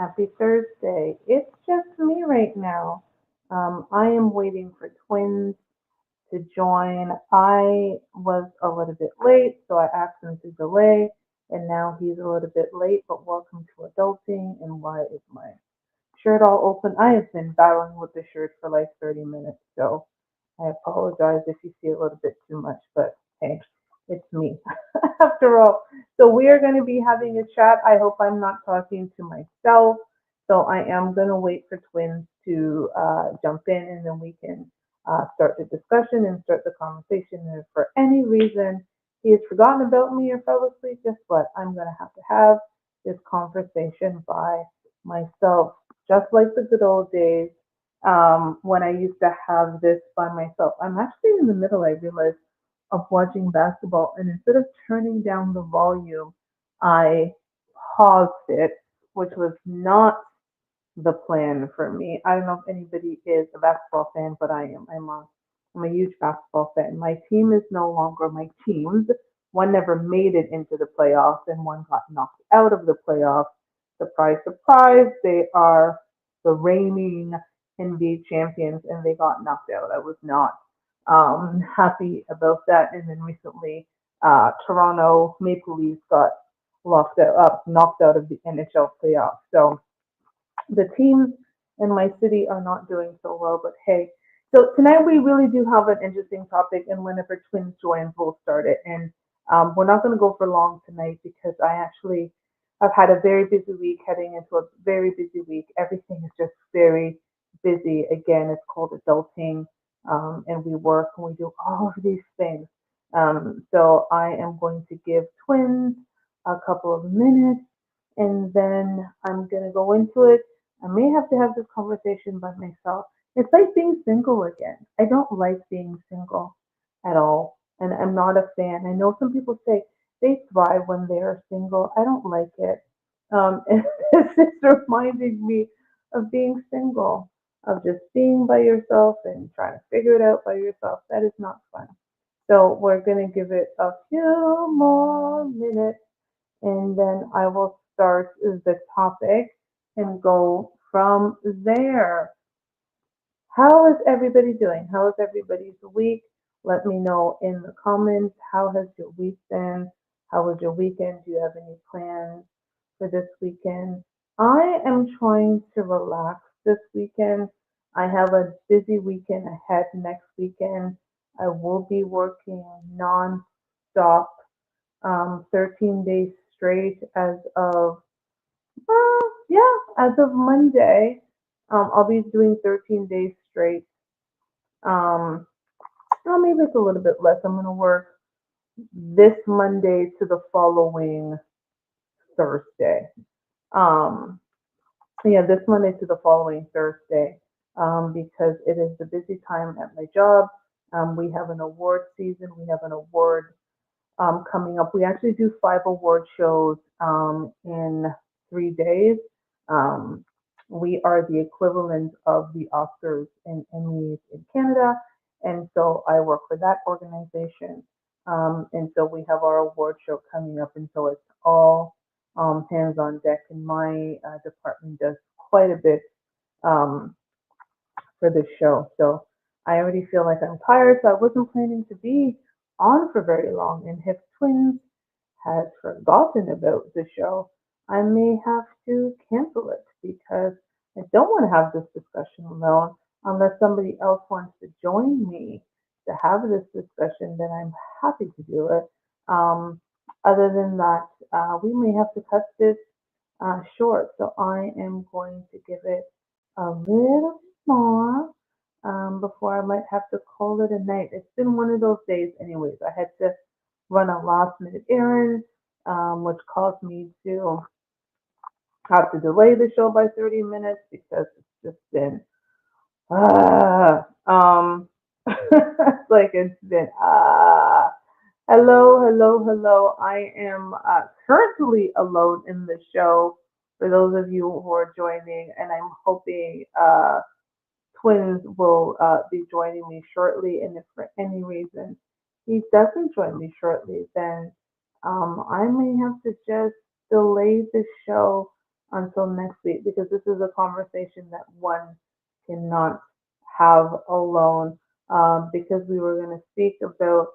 Happy Thursday. It's just me right now. I am waiting for twins to join. I was a little bit late, so I asked him to delay, and now he's a little bit late, but welcome to adulting. And why is my shirt all open? I have been battling with the shirt for like 30 minutes, so I apologize if you see a little bit too much, but hey, it's me after all. So we are going to be having a chat. I hope I'm not talking to myself. So I am going to wait for twins to jump in, and then we can start the discussion and start the conversation. And if for any reason he has forgotten about me or fell asleep, guess what? I'm going to have this conversation by myself, just like the good old days when I used to have this by myself. I'm actually in the middle, I realized, of watching basketball, and instead of turning down the volume, I paused it, which was not the plan for me. I don't know if anybody is a basketball fan, but I am. I'm a huge basketball fan. My team is no longer my teams. One never made it into the playoffs, and one got knocked out of the playoffs. Surprise, surprise! They are the reigning NBA champions, and they got knocked out. I was not happy about that. And then recently, Toronto Maple Leafs got knocked out of the NHL playoffs. So the teams in my city are not doing so well, but hey. So tonight we really do have an interesting topic, and whenever twins join, we'll start it. And we're not going to go for long tonight because I've had a very busy week, heading into a very busy week. Everything is just very busy. Again, it's called adulting, and we work and we do all of these things. So I am going to give twins a couple of minutes, and then I'm going to go into it. I may have to have this conversation by myself. It's like being single again. I don't like being single at all. And I'm not a fan. I know some people say they thrive when they are single. I don't like it. And this is reminding me of being single, of just being by yourself and trying to figure it out by yourself. That is not fun. So we're going to give it a few more minutes, and then I will start the topic and go from there. How is everybody doing? How is everybody's week? Let me know in the comments. How has your week been? How was your weekend? Do you have any plans for this weekend? I am trying to relax this weekend. I have a busy weekend ahead next weekend. I will be working non-stop 13 days straight yeah, as of Monday. I'll be doing 13 days straight. Um, well, maybe it's a little bit less. I'm going to work this Monday to the following Thursday. Um, yeah, this Monday to the following Thursday, because it is the busy time at my job. We have an award season. We have an award coming up. We actually do 5 award shows in 3 days. Um, we are the equivalent of the Oscars and Emmys in Canada, and so I work for that organization. And so we have our award show coming up, and so it's all hands on deck. And my department does quite a bit um, for this show. So I already feel like I'm tired, so I wasn't planning to be on for very long. And if Twins has forgotten about the show, I may have to cancel it because I don't want to have this discussion alone. Unless somebody else wants to join me to have this discussion, then I'm happy to do it. Um, Other than that, we may have to cut this short. So I am going to give it a little more before I might have to call it a night. It's been one of those days, anyways. I had to run a last minute errand, which caused me to have to delay the show by 30 minutes because it's just been, like it's been, hello, hello, hello. I am currently alone in the show for those of you who are joining, and I'm hoping Twins will be joining me shortly. And if for any reason he doesn't join me shortly, then I may have to just delay the show until next week because this is a conversation that one cannot have alone. Because we were going to speak about,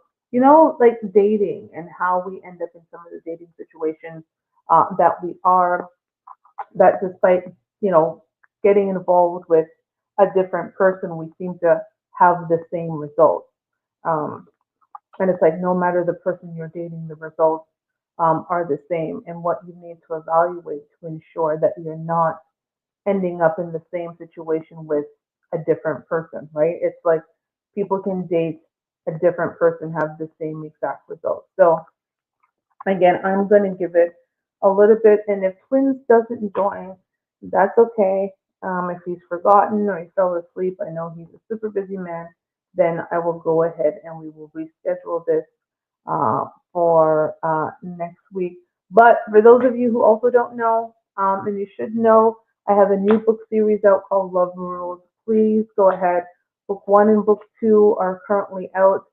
like dating and how we end up in some of the dating situations that we are, that despite, you know, getting involved with a different person, we seem to have the same results. Um, and it's like no matter the person you're dating, the results are the same. And what you need to evaluate to ensure that you're not ending up in the same situation with a different person, right? It's like people can date a different person, have the same exact results. So again, I'm going to give it a little bit, and if Twins doesn't join, that's okay. If he's forgotten or he fell asleep, I know he's a super busy man, then I will go ahead and we will reschedule this for next week. But for those of you who also don't know, and you should know, I have a new book series out called Love Rules. Please go ahead. Book one and book two are currently out.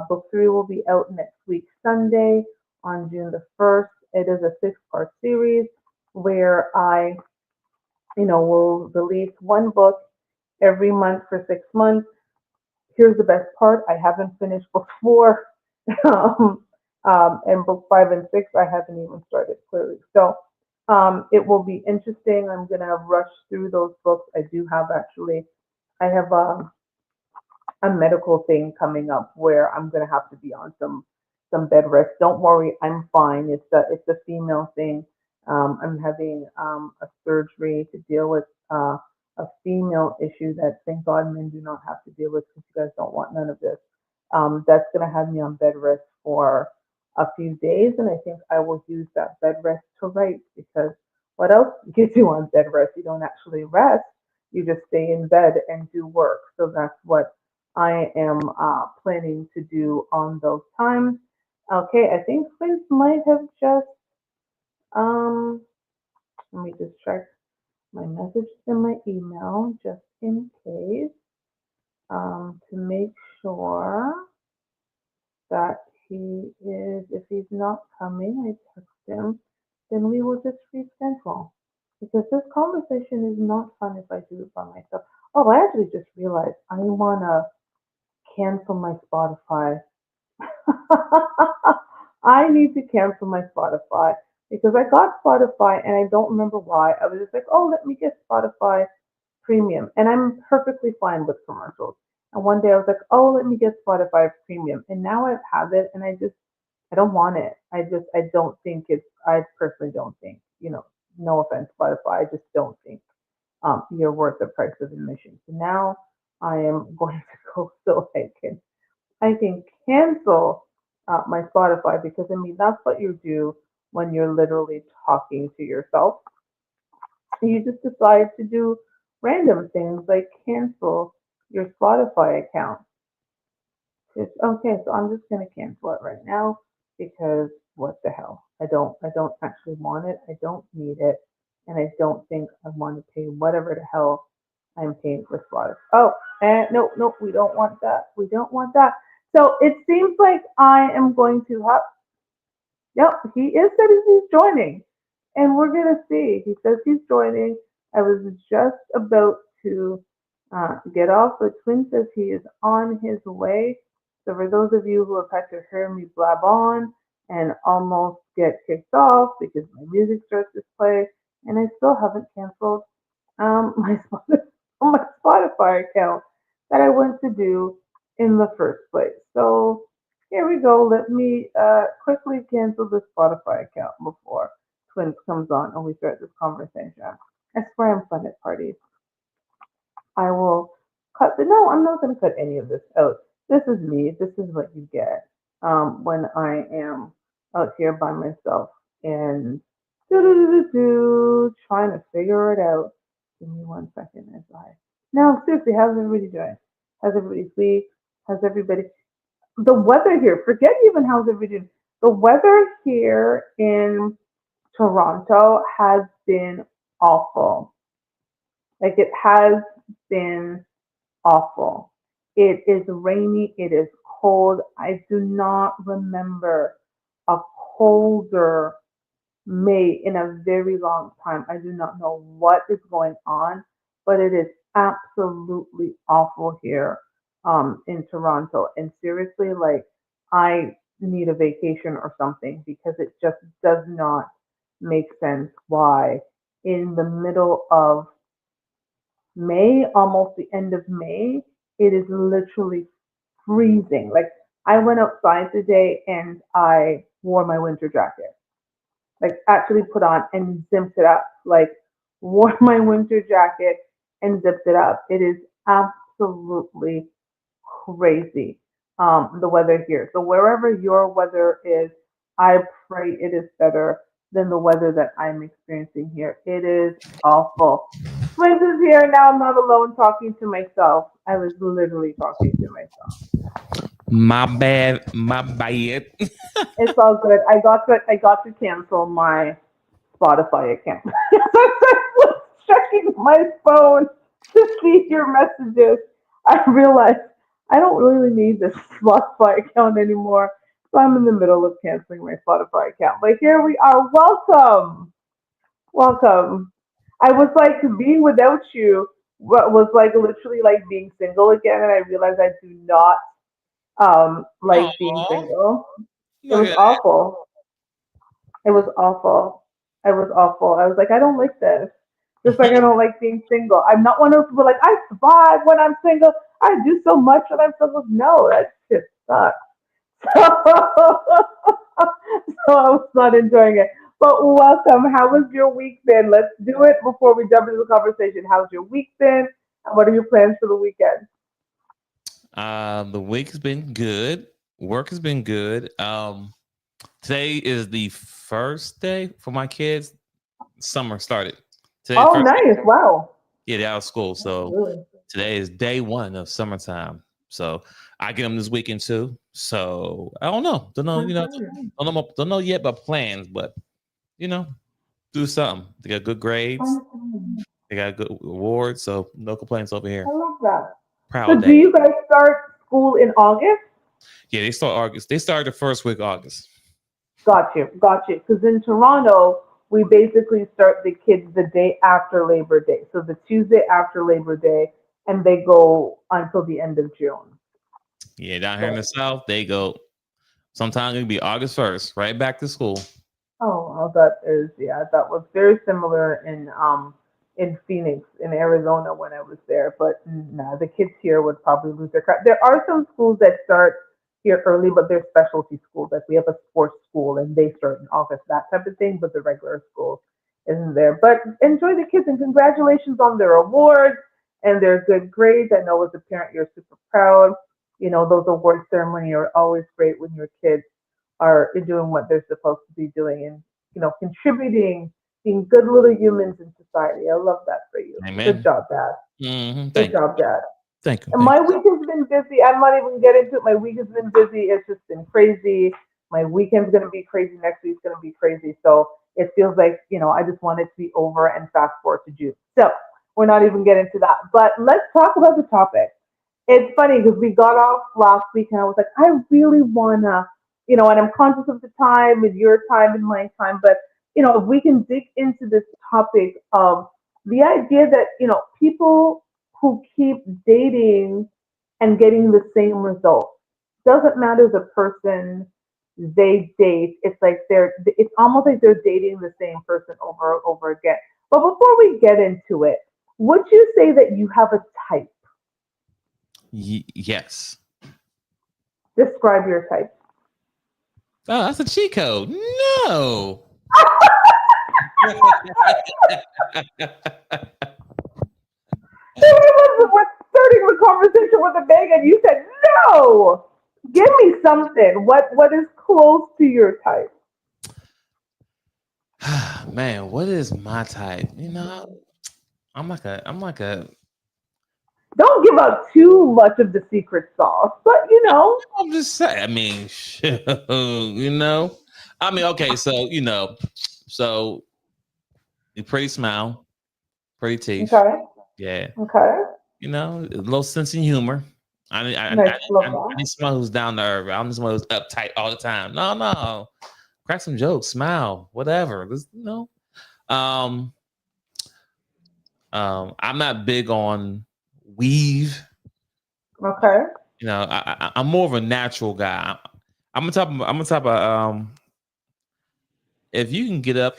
Book three will be out next week, Sunday, on June the 1st. It is a six-part series where I, will release one book every month for 6 months. Here's the best part: I haven't finished book four, um, and book five and six I haven't even started clearly. So it will be interesting. I'm gonna rush through those books. I do have actually. I have a medical thing coming up where I'm gonna have to be on some bed rest. Don't worry, I'm fine. It's a female thing. I'm having a surgery to deal with a female issue that thank God men do not have to deal with because you guys don't want none of this. That's gonna have me on bed rest for a few days, and I think I will use that bed rest to write because what else do you do on bed rest? You don't actually rest. You just stay in bed and do work. So that's what I am planning to do on those times. Okay, I think Quince might have just, um, let me just check my messages in my email just in case, to make sure that he is, if he's not coming, I text him, then we will just reschedule. Because this conversation is not fun if I do it by myself. Oh, I actually just realized I want to cancel my Spotify. I need to cancel my Spotify because I got Spotify and I don't remember why. I was just like, oh, let me get Spotify Premium. And I'm perfectly fine with commercials. And one day I was like, oh, let me get Spotify Premium. And now I have it and I don't want it. I don't think I personally don't think, no offense, Spotify, I just don't think you're worth the price of admission. So now I am going to go so I can cancel my Spotify because I mean that's what you do when you're literally talking to yourself. You just decide to do random things like cancel your Spotify account. Okay, so I'm just gonna cancel it right now because what the hell? I don't actually want it. I don't need it, and I don't think I want to pay whatever the hell I'm paying for Spotify. Oh, and no, no, we don't want that. We don't want that. So it seems like I am going to have. Yep, he is said he's joining, and we're gonna see. He says he's joining. I was just about to get off, but Twin says he is on his way. So for those of you who have had to hear me blab on and almost get kicked off because my music starts to play, and I still haven't canceled my my Spotify account that I went to do in the first place. So here we go. Let me quickly cancel the Spotify account before Twins comes on and we start this conversation. I swear I'm fun at parties. I will cut the. No, I'm not going to cut any of this out. This is me. This is what you get when I am out here by myself and trying to figure it out. Give me 1 second as I. Now, seriously, how's everybody doing? How's everybody's week? How's everybody? The weather here, forget even how's everybody doing. The weather here in Toronto has been awful. Like it has been awful. It is rainy. It is cold. I do not remember a colder May in a very long time. I do not know what is going on, but it is absolutely awful here in Toronto. And seriously, like I need a vacation or something because it just does not make sense why in the middle of May, almost the end of May, it is literally freezing. Like I went outside today and I wore my winter jacket, like actually put on and zipped it up, like wore my winter jacket and zipped it up. It is absolutely crazy. The weather here. So wherever your weather is, I pray it is better than the weather that I'm experiencing here. It is awful. Twins is here now. I'm not alone talking to myself. I was literally talking to myself. My bad. My bad. It's all good. I got to cancel my Spotify account. I was checking my phone to see your messages. I realized I don't really need this Spotify account anymore. So I'm in the middle of canceling my Spotify account. But here we are. Welcome. Welcome. I was like being without you was like literally like being single again, and I realized I do not like being Oh, single. It look was at awful. It was awful. It was awful. I was like, I don't like this. Just like I don't like being single. I'm not one of those people like I thrive when I'm single. I do so much when I'm single. No, that shit sucks. So I was not enjoying it. But welcome. How was your week been? Let's do it before we jump into the conversation. How's your week been? And what are your plans for the weekend? the week has been good. Work has been good. Today is the first day for my kids. Summer started. Today, Oh, first day. nice. Wow. Yeah, they're out of school. So Really? today is day one of summertime. So I get them this weekend too. So I don't know. Don't know. Don't know yet about plans, but you know, do something. They got good grades. They got good awards. So no complaints over I here. love that. So Proud do day. you guys start school in August? Yeah, they start August. They started the first week of August. Got you, got you. Because in Toronto, we basically start the kids the day after Labor Day. So the Tuesday after Labor Day, and they go until the end of June. Yeah, down here in the So south, they go. Sometimes it'll be August 1st, right back to school. oh, well, that is, yeah, that was very similar in Phoenix, in Arizona when I was there. But nah, the kids here would probably lose their crap. There are some schools that start here early, but they're specialty schools. Like we have a sports school and they start in August, that type of thing. But the regular school isn't there. But enjoy the kids and congratulations on their awards and their good grades. I know as a parent you're super proud. You know, those award ceremonies are always great when your kids are doing what they're supposed to be doing and contributing, being good little humans in society. I love that for you. Good Amen. job, Dad. Thank Good you. job, Dad. Thank you. And Thank my you. week has been busy. I'm not even getting into it. My week has been busy. It's just been crazy. My weekend's gonna be crazy. Next week's gonna be crazy. So it feels like I just want it to be over and fast forward to June. So we're not even getting to that. But let's talk about the topic. It's funny because we got off last week and I was like, I really wanna, and I'm conscious of the time with your time and my time, but if we can dig into this topic of the idea that, people who keep dating and getting the same results. Doesn't matter the person they date, it's almost like they're dating the same person over and over again. But before we get into it, would you say that you have a type? Yes. Describe your type. Oh, that's a cheat code. No. We're starting the conversation with a bang, and you said no. Give me something. What is close to your type? Man, what is my type? I'm like a Don't give out too much of the secret sauce, but I'm just saying. I mean, shit, you know. I mean, okay, so so you pretty smile, pretty teeth, okay, yeah. okay, A little sense of humor. I nice, love I that. need someone who's down to earth. I don't need someone who's uptight all the time. No, no, crack some jokes, smile, whatever. Um, I'm not big on weave. Okay. I'm more of a natural guy. I'm gonna talk about if you can get up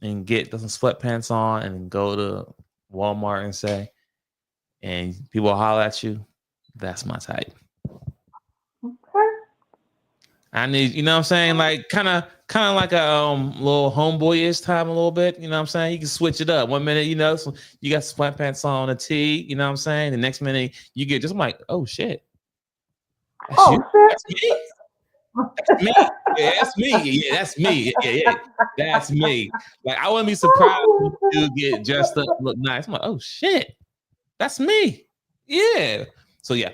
and get some sweatpants on and go to Walmart and say, and people holler at you, that's my type. Okay. I need, you know what I'm saying? Like kind of like a little homeboyish time a little bit. You know what I'm saying? You can switch it up. 1 minute, so you got sweatpants on, a tee, you know what I'm saying? The next minute you get just, I'm like, oh shit, that's you? Oh shit. That's me? That's me. Yeah, that's me. Yeah, that's me. Yeah. That's me. Like, I wouldn't be surprised if you get dressed up, look nice. I'm like, oh shit, that's me. Yeah. So yeah,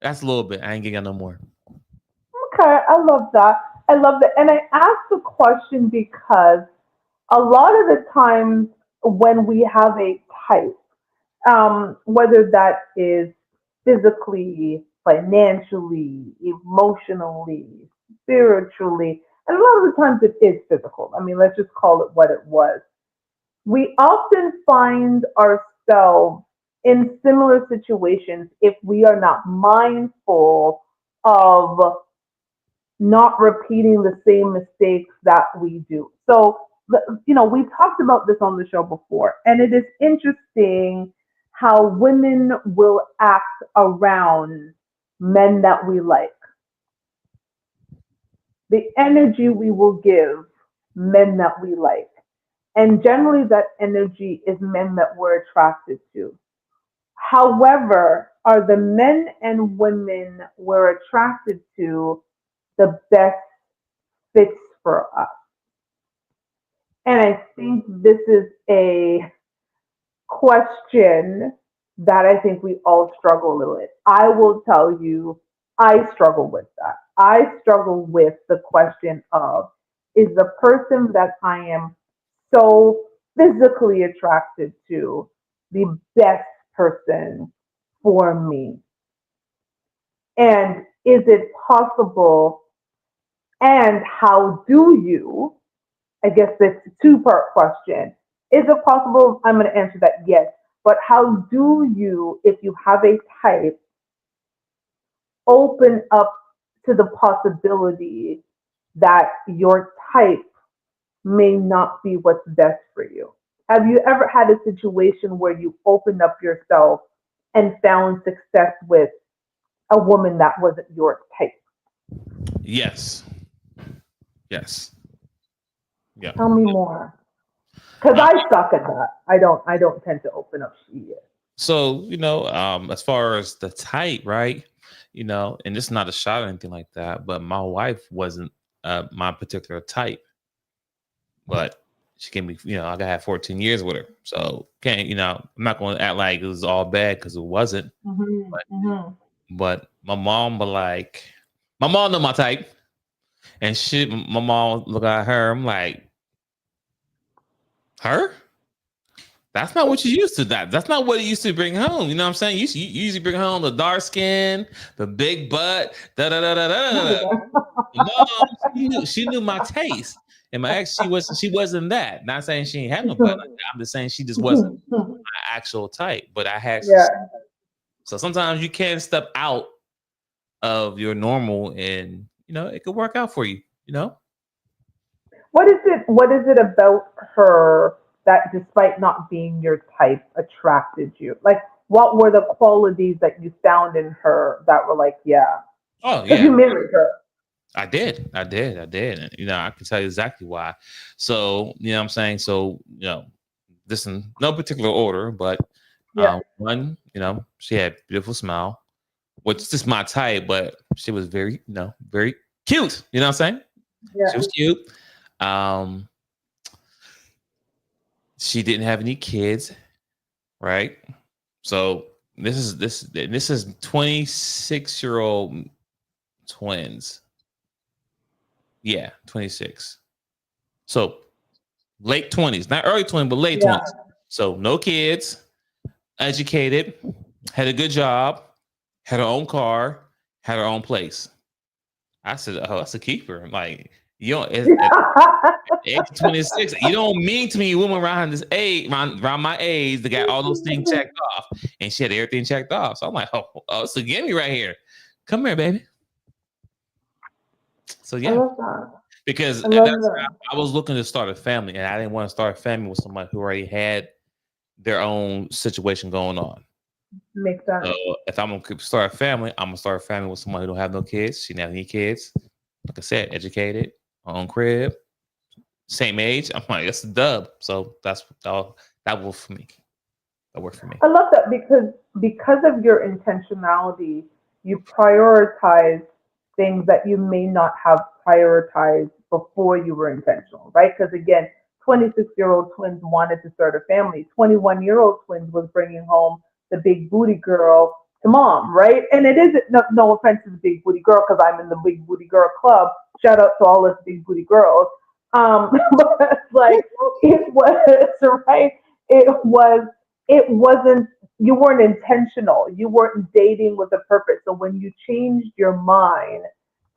that's a little bit. I ain't getting no more. Okay, I love that. I love that. And I asked the question because a lot of the times when we have a type, whether that is physically, financially, emotionally, spiritually, and a lot of the times it is physical. I mean, let's just call it what it was. We often find ourselves in similar situations if we are not mindful of not repeating the same mistakes that we do. So, we've talked about this on the show before, and it is interesting how women will act around men that we like, the energy we will give men that we like. And generally, that energy is men that we're attracted to. However, are the men and women we're attracted to the best fits for us? And I think this is a question that I think we all struggle with. I will tell you, I struggle with that. I struggle with the question of, is the person that I am so physically attracted to the best person for me? And is it possible? And how do you, I guess that's a two-part question. Is it possible? I'm going to answer that yes. But how do you, if you have a type, open up to the possibility that your type may not be what's best for you? Have you ever had a situation where you opened up yourself and found success with a woman that wasn't your type? Yes. Yes. Yeah. Tell me more. Because Uh, I suck at that. I don't tend to open up shit. so, as far as the type, right? And it's not a shot or anything like that, but my wife wasn't my particular type, but she gave me, I got to have 14 years with her. So can't, I'm not going to act like it was all bad because it wasn't. Mm-hmm, But, mm-hmm. but my mom know my type. And my mom look at her. I'm like, her? That's not what you used to. That's not what you used to bring home. You know what I'm saying? You usually bring home the dark skin, the big butt, da da da da da da. Mom, she knew my taste. And my ex, she wasn't that. Not saying she ain't had no butt like that. I'm just saying she just wasn't my actual type. But I had Yeah. so sometimes you can step out of your normal, and it could work out for you. What is it about her that, despite not being your type, attracted you? Like, what were the qualities that you found in her that were like, yeah? Oh Because you yeah, married her. I did. And, I can tell you exactly why. So, what I'm saying? So, this in no particular order, but Yeah. one, she had beautiful smile, which is just my type, but she was very, very cute. You know what I'm saying? She Yeah. was cute. Um, she didn't have any kids, right? So this is 26-year-old twins. Yeah, 26. So late 20s, not early 20s, but late Yeah. 20s. So no kids, educated, had a good job, had her own car, had her own place. I said, oh, that's a keeper. Like, You don't, at the age of 26, you don't mean to me women around this age, around my age, that got all those things checked off, and she had everything checked off. So I'm like, so get me right here. Come here, baby. So I yeah, love that. because I at love that that. time I was looking to start a family, and I didn't want to start a family with somebody who already had their own situation going on. Makes So sense. if I'm gonna start a family, I'm gonna start a family with someone who don't have no kids. She didn't have any kids. Like I said, educated, own crib, same age. I'm like, it's a dub. So that worked for me. That worked for me. I love that because of your intentionality, you prioritize things that you may not have prioritized before you were intentional, right? Because again, 26-year-old twins wanted to start a family. 21-year-old twins was bringing home the big booty girl to mom, right? And it isn't no offense to the big booty girl because I'm in the big booty girl club. Shout out to all us big booty girls. But like it was right. It was it wasn't you weren't intentional. You weren't dating with a purpose. So when you changed your mind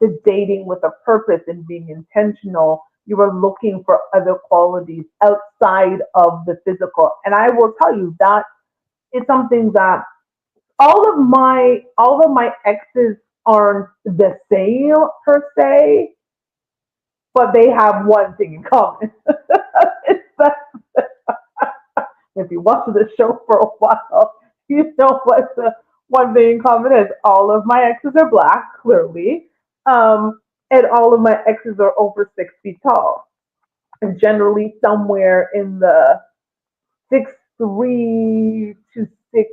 to dating with a purpose and being intentional, you were looking for other qualities outside of the physical. And I will tell you that is something that all of my exes aren't the same per se, but they have one thing in common. It's that if you watch the show for a while, you know what the one thing in common is. All of my exes are black, clearly, and all of my exes are over 6 feet tall, and generally somewhere in the 6'3" to 6.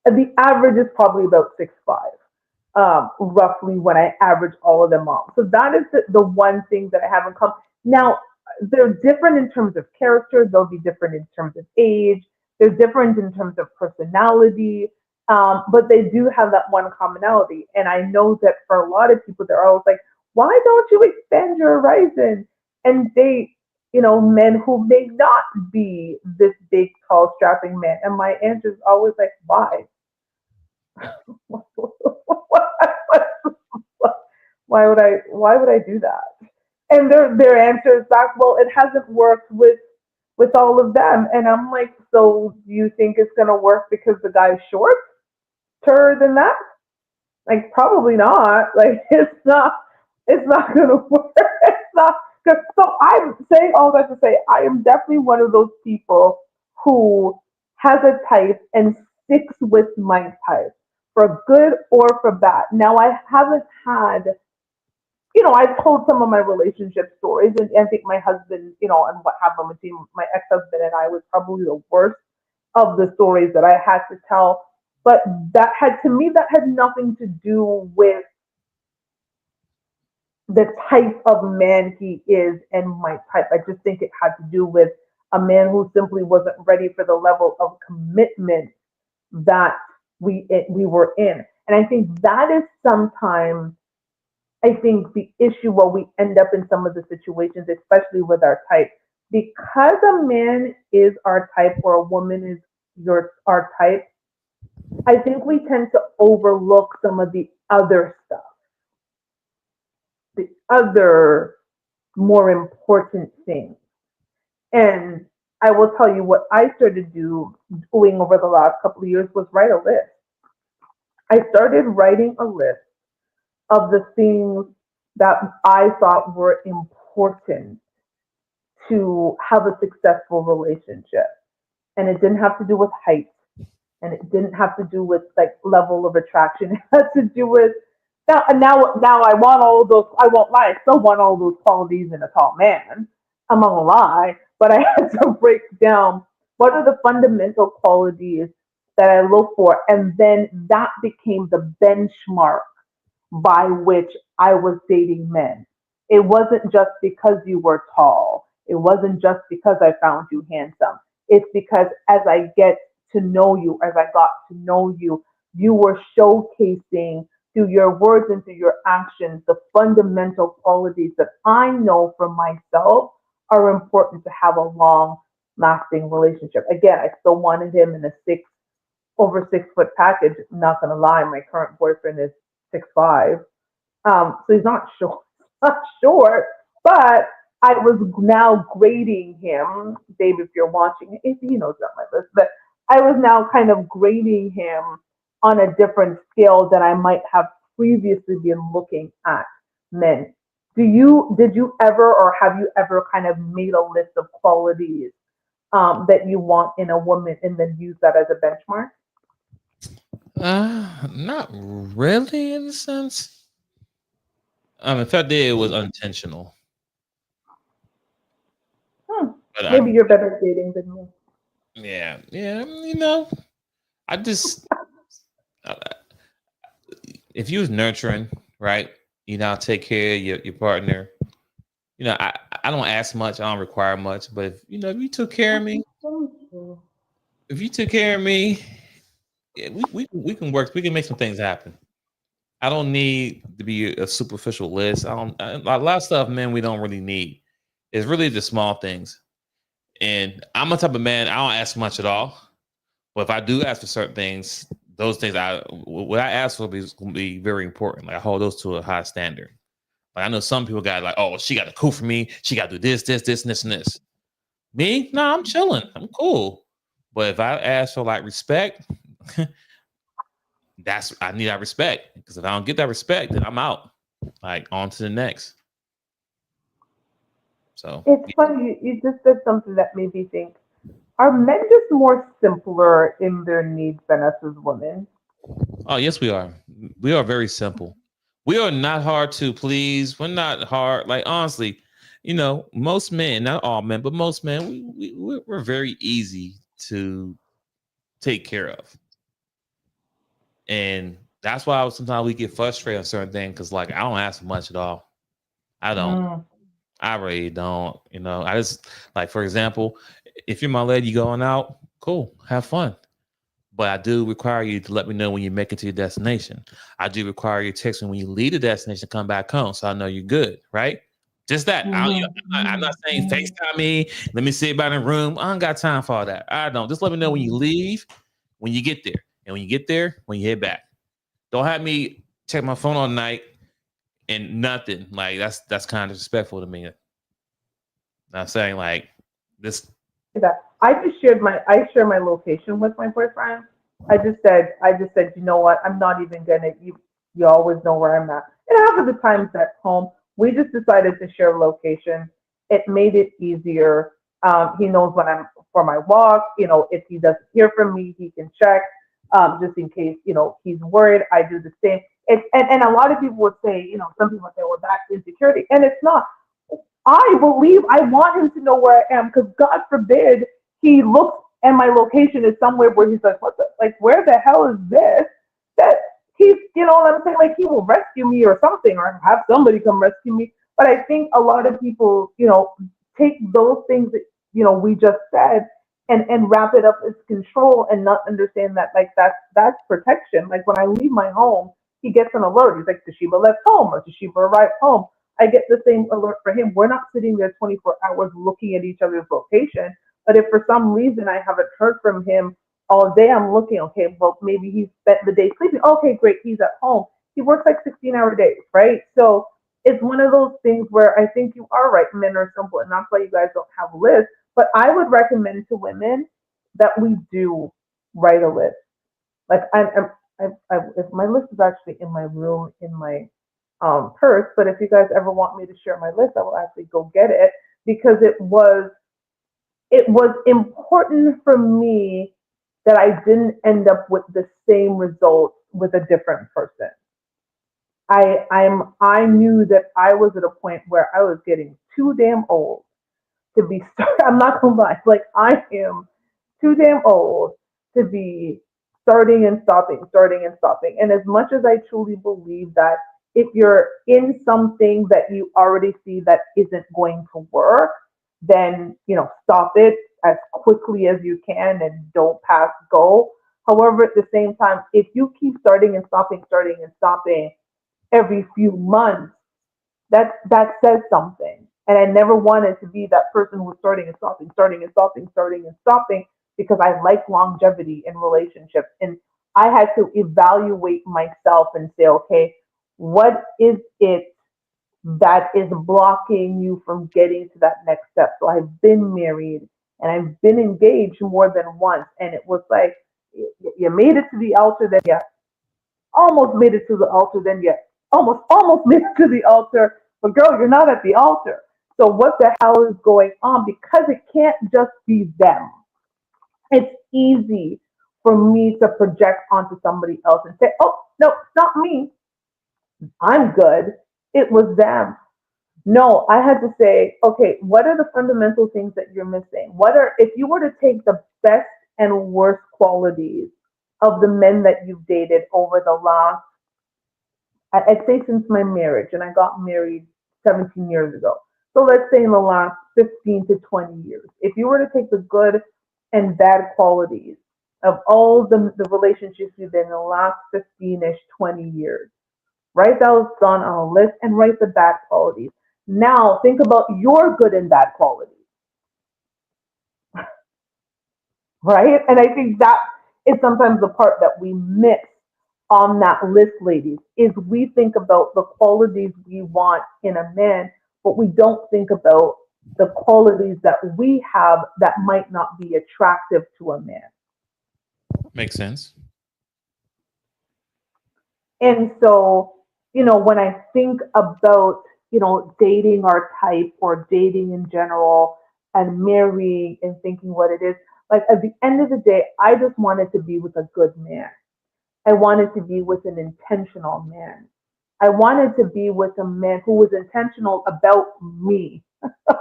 The average is probably about 6'5", roughly when I average all of them off. So that is the one thing that I have in common. Now, they're different in terms of character. They'll be different in terms of age. They're different in terms of personality. But they do have that one commonality. And I know that for a lot of people, they're always like, why don't you expand your horizon and date, men who may not be this big, tall, strapping man? And my answer is always like, why? Why would I do that? And their answer is back, well, it hasn't worked with all of them. And I'm like, so do you think it's gonna work because the guy's shorter than that? Like probably not. Like it's not gonna work. It's not good. So I'm saying all that to say I am definitely one of those people who has a type and sticks with my type for good or for bad. Now I haven't had, I've told some of my relationship stories, and I think my husband, and what happened between my ex-husband and I was probably the worst of the stories that I had to tell. But that had nothing to do with the type of man he is and my type. I just think it had to do with a man who simply wasn't ready for the level of commitment that we were in. And I think that is sometimes I think the issue where we end up in some of the situations, especially with our type, because a man is our type or a woman is our type. I think we tend to overlook some of the other stuff, the other more important things. And I will tell you what I started doing over the last couple of years was write a list. I started writing a list of the things that I thought were important to have a successful relationship. And it didn't have to do with height, and it didn't have to do with like level of attraction. It had to do with now I want all of those. I won't lie, I still want all those qualities in a tall man. I'm not gonna lie, but I had to break down what are the fundamental qualities that I look for, and then that became the benchmark by which I was dating men. It wasn't just because you were tall. It wasn't just because I found you handsome. It's because as I get to know you, as I got to know you, you were showcasing through your words and through your actions the fundamental qualities that I know for myself are important to have a long lasting relationship. Again, I still wanted him in a over 6 foot package. I'm not gonna lie, my current boyfriend is 6'5". So he's not short. not sure, but I was now grading him. Dave, if you're watching, if he knows about my list, but I was now kind of grading him on a different scale than I might have previously been looking at men. Did you ever, or have you ever kind of made a list of qualities that you want in a woman and then use that as a benchmark? Not really in a sense. If I did, it was unintentional. Hmm. But Maybe I, you're better at dating than me. yeah, yeah, I just, uh, if you was nurturing, right, take care of your partner. I don't ask much, I don't require much, but if you took care of me, Thank you. if you took care of me, yeah, we can work, we can make some things happen. I don't need to be a superficial list. I don't, a lot of stuff, man, we don't really need. It's really the small things. And I'm a type of man, I don't ask much at all. But if I do ask for certain things, those things what I ask for is going to be very important. Like I hold those to a high standard. Like I know some people got like, oh, she got to cool for me. She got to do this, and this, and this. Me, no, I'm chilling. I'm cool. But if I ask for like respect, I need that respect. Because if I don't get that respect, then I'm out. Like on to the next. So It's yeah. funny, you just said something that made me think. Are men just more simpler in their needs than us as women? Oh yes, we are. We are very simple. We are not hard to please. We're not hard. Like honestly, most men, not all men, but most men, we're very easy to take care of, and that's why sometimes we get frustrated on certain things because like I don't ask much at all. I don't. Mm. I really don't. I just like for example, if you're my lady going out, cool, have fun. But I do require you to let me know when you make it to your destination. I do require you to text me when you leave the destination, come back home, so I know you're good, right? Just that. Mhm. I'm not saying Mhm. FaceTime me. Let me sit by in the room. I don't got time for all that. I don't. Just let me know when you leave, when you get there, and when you get there, when you head back. Don't have me check my phone all night and nothing. Like that's kind of disrespectful to me. I'm saying like this. That I share my location with my boyfriend. I just said, you know what? I'm not even gonna. You always know where I'm at. And half of the times at home, we just decided to share location. It made it easier. He knows when I'm for my walk. If he doesn't hear from me, he can check. Just in case, he's worried. I do the same. And a lot of people would say, some people would say, well, that's insecurity, and it's not. I want him to know where I am because God forbid he looks and my location is somewhere where he's like, what the, like, where the hell is this? That he's, what I'm saying? Like, he will rescue me or something or have somebody come rescue me. But I think a lot of people, take those things that, we just said and wrap it up as control and not understand that, like, that's protection. Like, when I leave my home, he gets an alert. He's like, Toshiba left home or Toshiba arrived home. I get the same alert for him. We're not sitting there 24 hours looking at each other's location. But if for some reason I haven't heard from him all day, I'm looking, okay, well, maybe he spent the day sleeping. Okay, great, he's at home. He works like 16-hour days, right? So it's one of those things where I think you are right. Men are simple, and that's why you guys don't have a list. But I would recommend to women that we do write a list. Like if my list is actually in my room in my purse, but if you guys ever want me to share my list, I will actually go get it because it was important for me that I didn't end up with the same results with a different person. I knew that I was at a point where I was getting too damn old to be I'm not gonna lie, like I am too damn old to be starting and stopping, starting and stopping. And as much as I truly believe that if you're in something that you already see that isn't going to work, then stop it as quickly as you can and don't pass go. However, at the same time, if you keep starting and stopping every few months, that says something. And I never wanted to be that person who was starting and stopping, starting and stopping, starting and stopping because I like longevity in relationships. And I had to evaluate myself and say, okay, what is it? that is blocking you from getting to that next step. So I've been married and I've been engaged more than once, and it was like you made it to the altar, then you almost made it to the altar, then you almost made it to the altar, but girl, you're not at the altar. So what the hell is going on? Because it can't just be them. It's easy for me to project onto somebody else and say, oh, no, it's not me. I'm good. It was them. No, I had to say, okay, what are the fundamental things that you're missing? What are, if you were to take the best and worst qualities of the men that you've dated over the last, I'd say since my marriage, and I got married 17 years ago. So let's say in the last 15 to 20 years, if you were to take the good and bad qualities of all the relationships you've been in the last 15-ish, 20 years, write those down on a list and write the bad qualities. Now think about your good and bad qualities, right? And I think that is sometimes the part that we miss on that list, ladies, is we think about the qualities we want in a man, but we don't think about the qualities that we have that might not be attractive to a man. Makes sense. And so, when I think about, dating our type or dating in general and marrying and thinking what it is, like at the end of the day, I just wanted to be with a good man. I wanted to be with an intentional man. I wanted to be with a man who was intentional about me.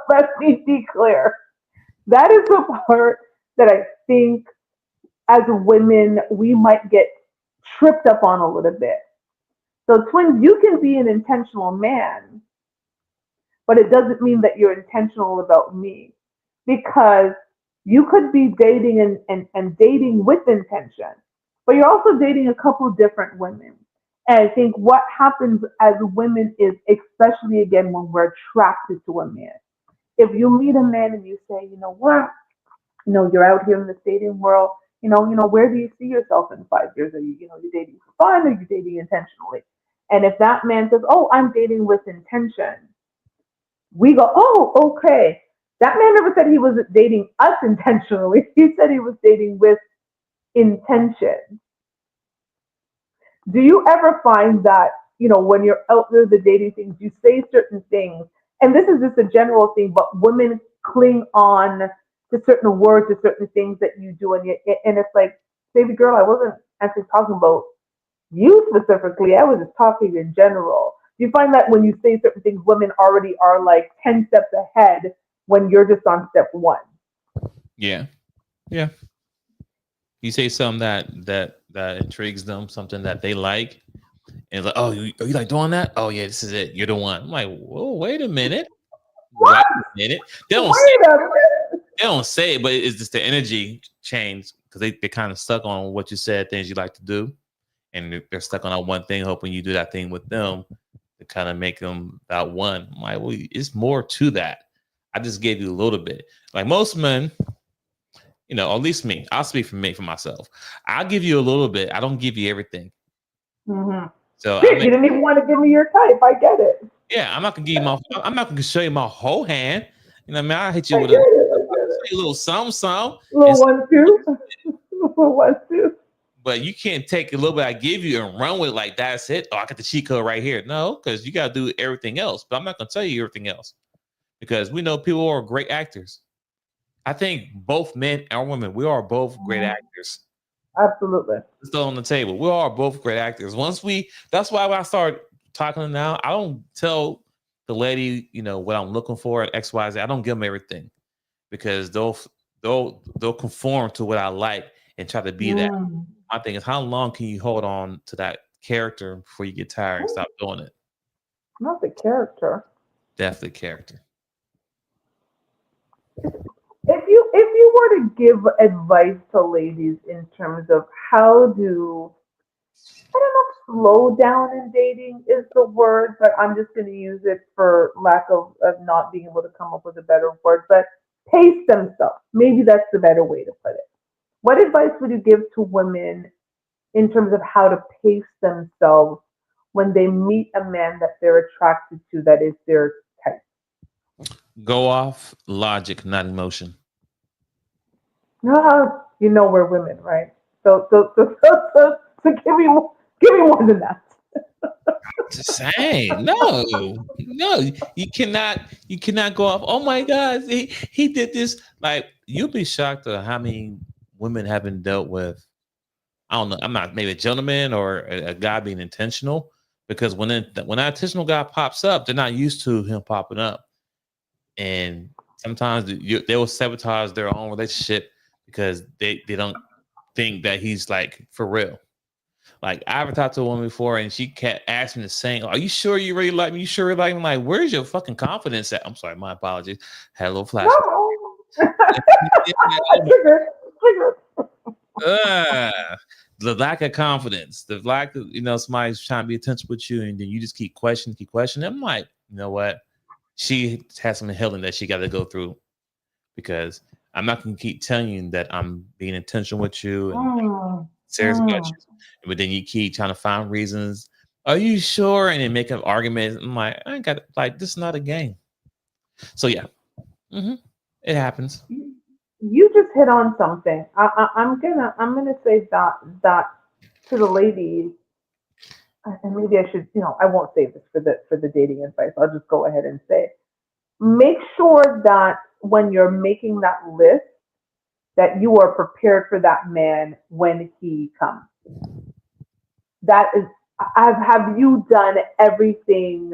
Let me be clear. That is the part that I think as women we might get tripped up on a little bit. So, twins, you can be an intentional man, but it doesn't mean that you're intentional about me because you could be dating and dating with intention, but you're also dating a couple of different women. And I think what happens as women is, especially again when we're attracted to a man, if you meet a man and you say, you know what, you're out here in the dating world, where do you see yourself in 5 years? Are you, you're dating for fun or you dating intentionally? And if that man says, oh, I'm dating with intention, we go, oh, okay. That man never said he was dating us intentionally. He said he was dating with intention. Do you ever find that, when you're out there, the dating things, you say certain things, and this is just a general thing, but women cling on to certain words, to certain things that you do, and it's like, baby girl, I wasn't actually talking about you specifically. I was just talking in general. Do you find that when you say certain things, women already are like 10 steps ahead when you're just on step one? Yeah. Yeah. You say something that intrigues them, something that they like, and like, oh, you like doing that? Oh yeah, this is it. You're the one. I'm like, whoa, wait a minute. Wait What? a minute. They don't say Wait a minute. they don't say it, but it's just the energy change because they kind of stuck on what you said, things you like to do, and they're stuck on that one thing, hoping you do that thing with them to kind of make them that one. I'm like, well, it's more to that. I just gave you a little bit. Like most men, or at least me, I'll speak for me, for myself. I'll give you a little bit. I don't give you everything. Mm-hmm. So I Shit, make, you didn't even want to give me your type. I get it. yeah, I'm not gonna show you my whole hand. You know what I mean? I'll hit you I with get it. I get a it. little some, and Little one, two. Little one, two. but you can't take a little bit I give you and run with it like that's it. Oh, I got the cheat code right here. No, because you got to do everything else. But I'm not gonna tell you everything else because we know people are great actors. I think both men and women, we are both great Mhm. actors. Absolutely. It's still on the table. We are both great actors. That's why when I start talking to them now, I don't tell the lady, what I'm looking for at X, Y, Z. I don't give them everything because they'll conform to what I like and try to be that. Mm. My thing is, how long can you hold on to that character before you get tired and stop doing it? Not the character. Definitely character. If you were to give advice to ladies in terms of how to, I don't know if slow down in dating is the word, but I'm just going to use it for lack of not being able to come up with a better word, but pace themselves. Maybe that's the better way to put it. What advice would you give to women in terms of how to pace themselves when they meet a man that they're attracted to that is their type? Go off logic, not emotion. You know how you know we're women, right? So give me more than that. Just saying, no, no, you cannot go off. Oh my God, he did this. Like you'll be shocked at how many women have been dealt with. I don't know. I'm not maybe a gentleman or a guy being intentional because when that intentional guy pops up, they're not used to him popping up, and sometimes they will sabotage their own relationship because they don't think that he's like for real. Like I've talked to a woman before, and she kept asking the same. Are you sure you really like me? You sure you like me? I'm like, where's your fucking confidence at? I'm sorry, my apologies. Had a little flashback. No. Oh Trigger, trigger. uh, the lack of confidence, the lack of somebody's trying to be attention with you, and then you just keep questioning, keep questioning. I'm like, you know what? She has some healing that she got to go through because I'm not going to keep telling you that I'm being intentional with you and Mm, serious about mm. you, but then you keep trying to find reasons. Are you sure? And then make up arguments. I'm like, I ain't got like this is not a game. So yeah, hmm it happens. You just hit on something. I'm gonna say that to the ladies, and maybe I should, I won't say this for the dating advice. I'll just go ahead and say, make sure that when you're making that list, that you are prepared for that man when he comes. That is, have you done everything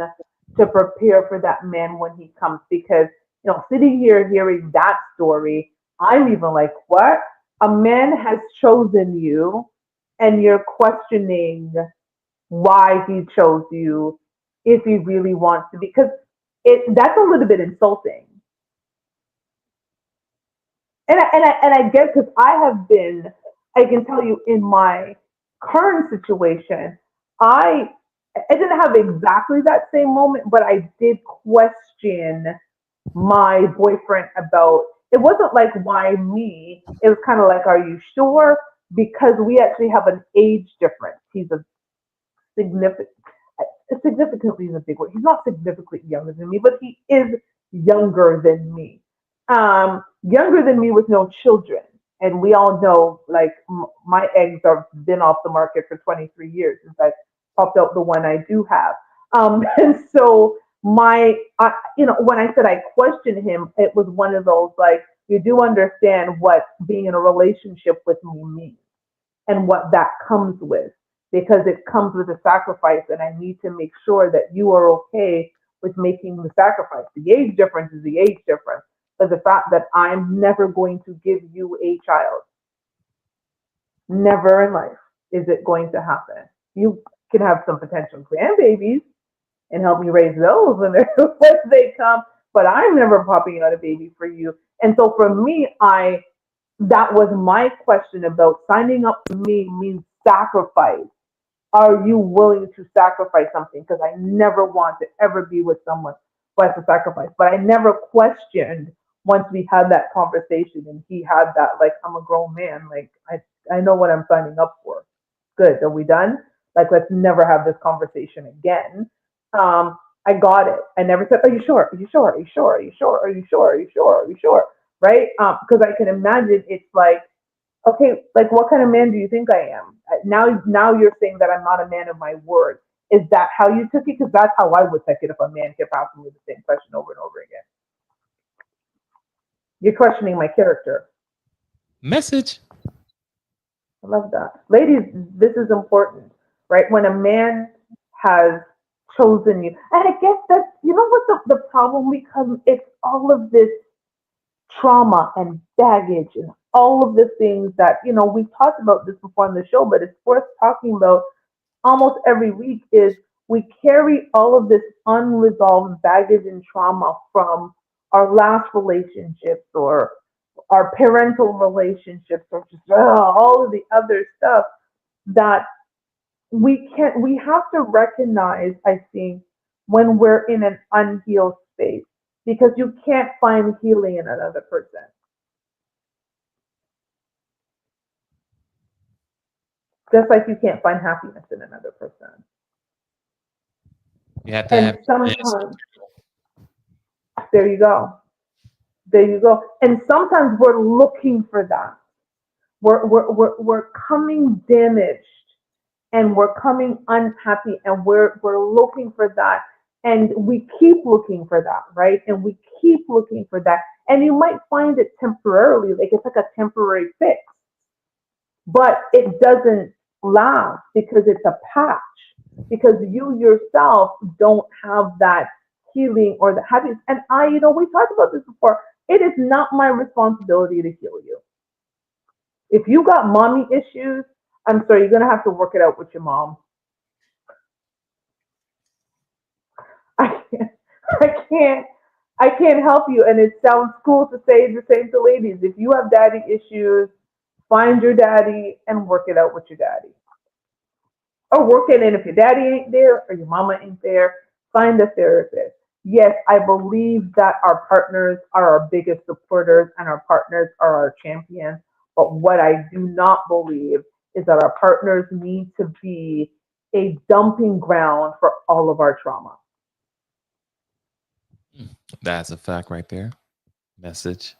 to prepare for that man when he comes? Because sitting here hearing that story, I'm even like, what? A man has chosen you, and you're questioning why he chose you if he really wants to, because that's a little bit insulting. And I get, because I have been, I can tell you in my current situation, I I didn't have exactly that same moment, but I did question my boyfriend about, it wasn't like why me, it was kind of like, are you sure? Because we actually have an age difference. He's a significant significantly is a big word. He's not significantly younger than me, but he is younger than me. Younger than me with no children. And we all know, like, my eggs have been off the market for 23 years since I popped out the one I do have. And so when I said I questioned him, it was one of those, like, you do understand what being in a relationship with me means and what that comes with, because it comes with a sacrifice, and I need to make sure that you are okay with making the sacrifice. The age difference is the age difference, but the fact that I'm never going to give you a child, never in life is it going to happen. You can have some potential grandbabies and help me raise those when they come, but I'm never popping out a baby for you. And so for me, I that was my question about signing up for me means sacrifice. Are you willing to sacrifice something? Because I never want to ever be with someone who has to sacrifice. But I never questioned once we had that conversation and he had that, like, I'm a grown man. Like, I know what I'm signing up for. Good. Are we done? Like, let's never have this conversation again. I got it. I never said, are you sure? Are you sure? Are you sure? Are you sure? Are you sure? Are you sure? Are you sure? Right? Because I can imagine it's like, okay, like, what kind of man do you think I am? Now you're saying that I'm not a man of my word. Is that how you took it? Because that's how I would take it if a man kept asking me the same question over and over again. You're questioning my character. Message. I love that. Ladies, this is important, right? When a man has chosen you. And I guess that's, what the problem becomes? It's all of this trauma and baggage and all of the things that, we've talked about this before on the show, but it's worth talking about almost every week, is we carry all of this unresolved baggage and trauma from our last relationships, or our parental relationships, or just all of the other stuff that we have to recognize, I think, when we're in an unhealed space, because you can't find healing in another person, just like you can't find happiness in another person. You have to And have yes. sometimes, there you go. There you go. And sometimes we're looking for that. We're coming damaged and we're coming unhappy and we're looking for that. And we keep looking for that, right? And we keep looking for that. And you might find it temporarily, like it's like a temporary fix, but it doesn't last because it's a patch, because you yourself don't have that healing or the happiness. And we talked about this before. It is not my responsibility to heal you. If you got mommy issues, I'm sorry, you're gonna have to work it out with your mom. I can't, I can't, I can't help you. And it sounds cool to say the same to ladies. If you have daddy issues, find your daddy and work it out with your daddy. Or work it in if your daddy ain't there or your mama ain't there, find a therapist. Yes, I believe that our partners are our biggest supporters and our partners are our champions. But what I do not believe is that our partners need to be a dumping ground for all of our trauma. That's a fact right there. Message.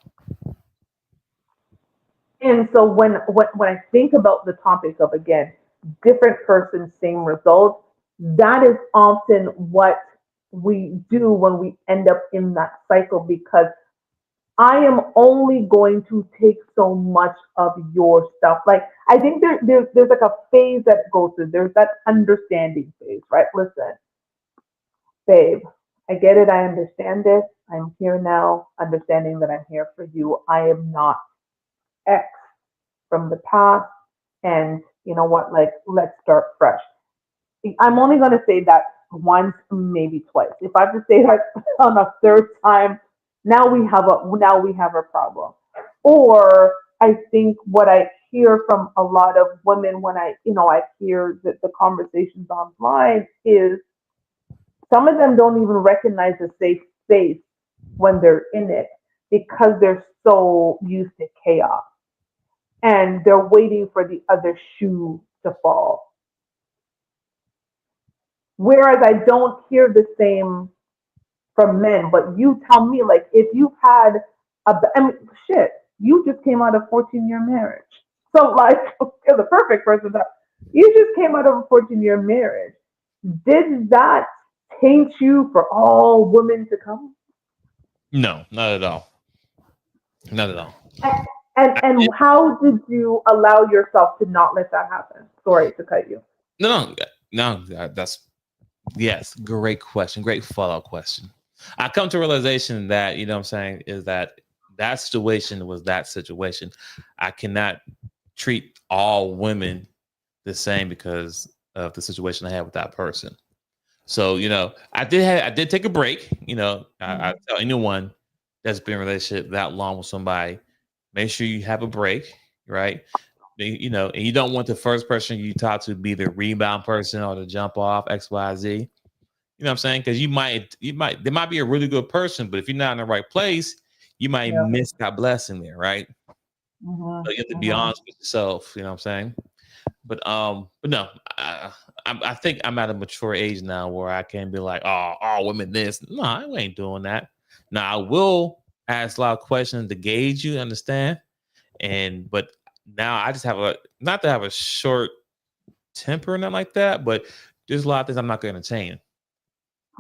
And so when I think about the topic of, again, different person, same results, that is often what we do when we end up in that cycle, because I am only going to take so much of your stuff. Like, I think there's like a phase that goes through. There's that understanding phase, right? Listen, babe, I get it. I understand it. I'm here now, understanding that I'm here for you. I am not X from the past. And you know what? Like, let's start fresh. I'm only going to say that once, maybe twice. If I have to say that on a third time, now we have a problem. Or I think what I hear from a lot of women when I hear the conversations online is some of them don't even recognize a safe space when they're in it because they're so used to chaos and they're waiting for the other shoe to fall. Whereas I don't hear the same from men, but you tell me, like, if you've had I mean, shit, you just came out of 14-year marriage. So, like, you're the perfect person to, you just came out of a 14-year marriage. Did that taint you for all women to come? No, not at all. Not at all. And, and, I and did, how did you allow yourself to not let that happen? Sorry to cut you. no, that's yes. Great question. Great follow up question. I come to realization that what I'm saying is that that situation was that situation. I cannot treat all women the same because of the situation I had with that person. So I did take a break. I Mhm. tell anyone that's been in a relationship that long with somebody, make sure you have a break, right? And you don't want the first person you talk to be the rebound person or the jump off XYZ. You know what I'm saying? Because there might be a really good person, but if you're not in the right place, you might Yeah. miss that blessing there, right? Hmm. So you have to be Hmm. honest with yourself. You know what I'm saying? But no, I think I'm at a mature age now where I can be like, oh, all women this. No, I ain't doing that. Now I will ask a lot of questions to gauge you, understand? But now I just have a not to have a short temper and nothing like that, but there's a lot of things I'm not going to change.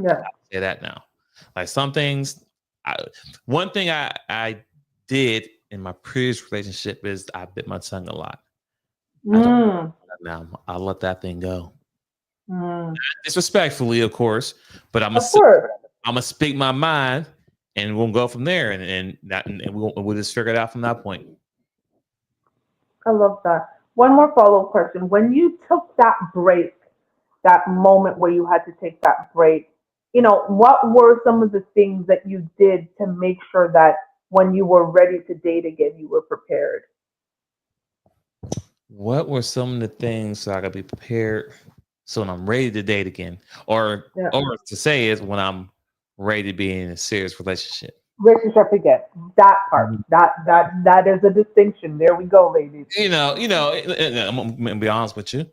Yeah. Say that now. Like some things, I, one thing I did in my previous relationship is I bit my tongue a lot. I don't Mm. now. I let that thing go. Mm. Disrespectfully, of course, but Of course. I'm gonna speak my mind, and we'll go from there, and we'll just figure it out from that point. I love that. One more follow-up question. When you took that break, that moment where you had to take that break, what were some of the things that you did to make sure that when you were ready to date again, you were prepared? What were some of the things so I could be prepared so when I'm ready to date again, or Yeah. or to say is when I'm ready to be in a serious relationship? relationship again. That part. That is a distinction. There we go, ladies. I'm gonna be honest with you,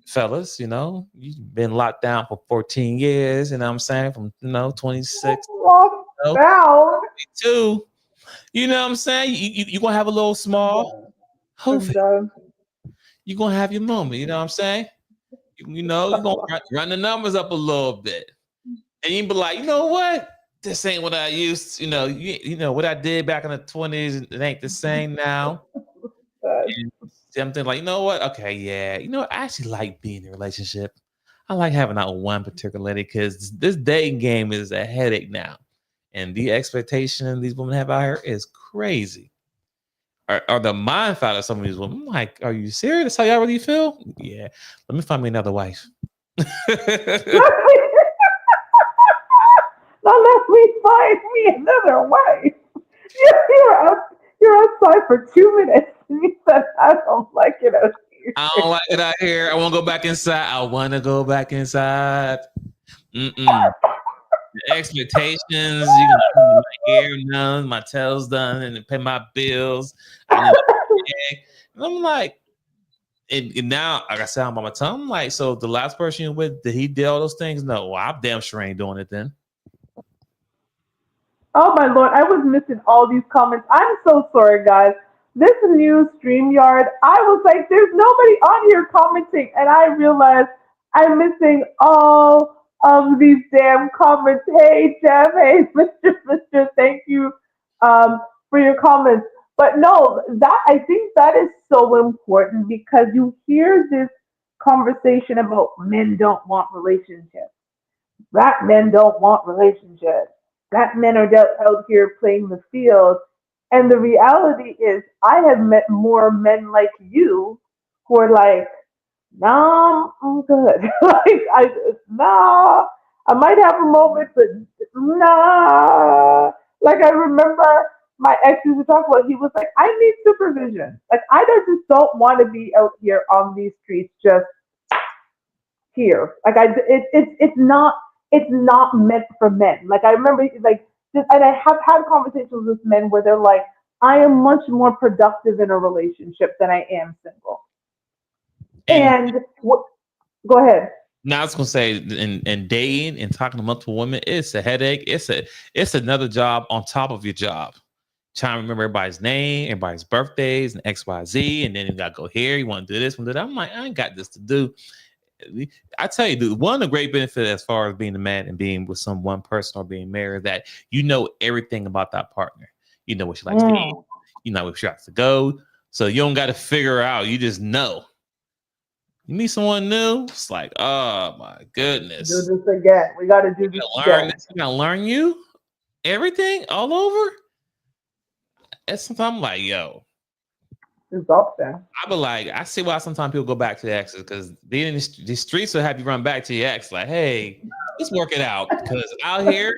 fellas. You've been locked down for 14 years. You know what I'm saying? From 26 Walk to down. 22. You know what I'm saying? You gonna have a little I'm small done. I'm hoofy. done. You gonna have your moment. You know what I'm saying? You gonna run the numbers up a little bit, and you be like, you know what? This ain't what I used. What I did back in the 20s. It ain't the same now. And something like, you know what? Okay, yeah. I actually like being in a relationship. I like having that one particular lady because this dating game is a headache now. And the expectation these women have out here is crazy. Or the mindset of some of these women. I'm like, are you serious? That's how y'all really feel? Yeah. Let me find me another wife. Now let me find me another way. You're out. You're outside for 2 minutes. And you said I don't like it out I here. don't like it out here. I want to go back inside. I want to go back inside. Mm-mm. The expectations, my hair done, my tails done, and pay my bills. I need a bag. And I'm like, and now, like I said, I'm on my tongue. I'm like, so the last person you're with, did he do all those things? No, well, I'm damn sure ain't doing it then. Oh my lord, I was missing all these comments. I'm so sorry, guys. This new StreamYard, I was like, there's nobody on here commenting, and I realized I'm missing all of these damn comments. Hey, Jeff. Hey, Mr. Thank you for your comments. But no, that I think that is so important because you hear this conversation about men don't want relationships. Black men don't want relationships. Black men are out here playing the field. And the reality is, I have met more men like you who are like, nah, I'm good. Nah, I might have a moment, but nah. Like I remember my ex used to talk about, he was like, I need supervision. Like I just don't want to be out here on these streets just here. Like it's not meant for men. Like I remember like and I have had conversations with men where they're like, I am much more productive in a relationship than I am single. And And what? Go ahead. now I was gonna say, in dating and talking to multiple women, it's a headache. It's another job on top of your job. Trying to remember everybody's name, everybody's birthdays, and X, Y, Z, and then you gotta go here. You want to do this, want to do that. I'm like, I ain't got this to do. I tell you, dude, one of the great benefits as far as being a man and being with some one person or being married, that you know everything about that partner. You know what she likes to eat. Mm. You know where she likes to go. So you don't got to figure out. You just know. You meet someone new, it's like, oh my Do goodness. this again. We got to You do this gotta learn again. this. You gotta learn you everything all over. And sometimes I'm like, yo, Exhausting. I be like, I see why sometimes people go back to the exes because being in the streets will have you run back to your ex. Like, hey, let's work it out because out here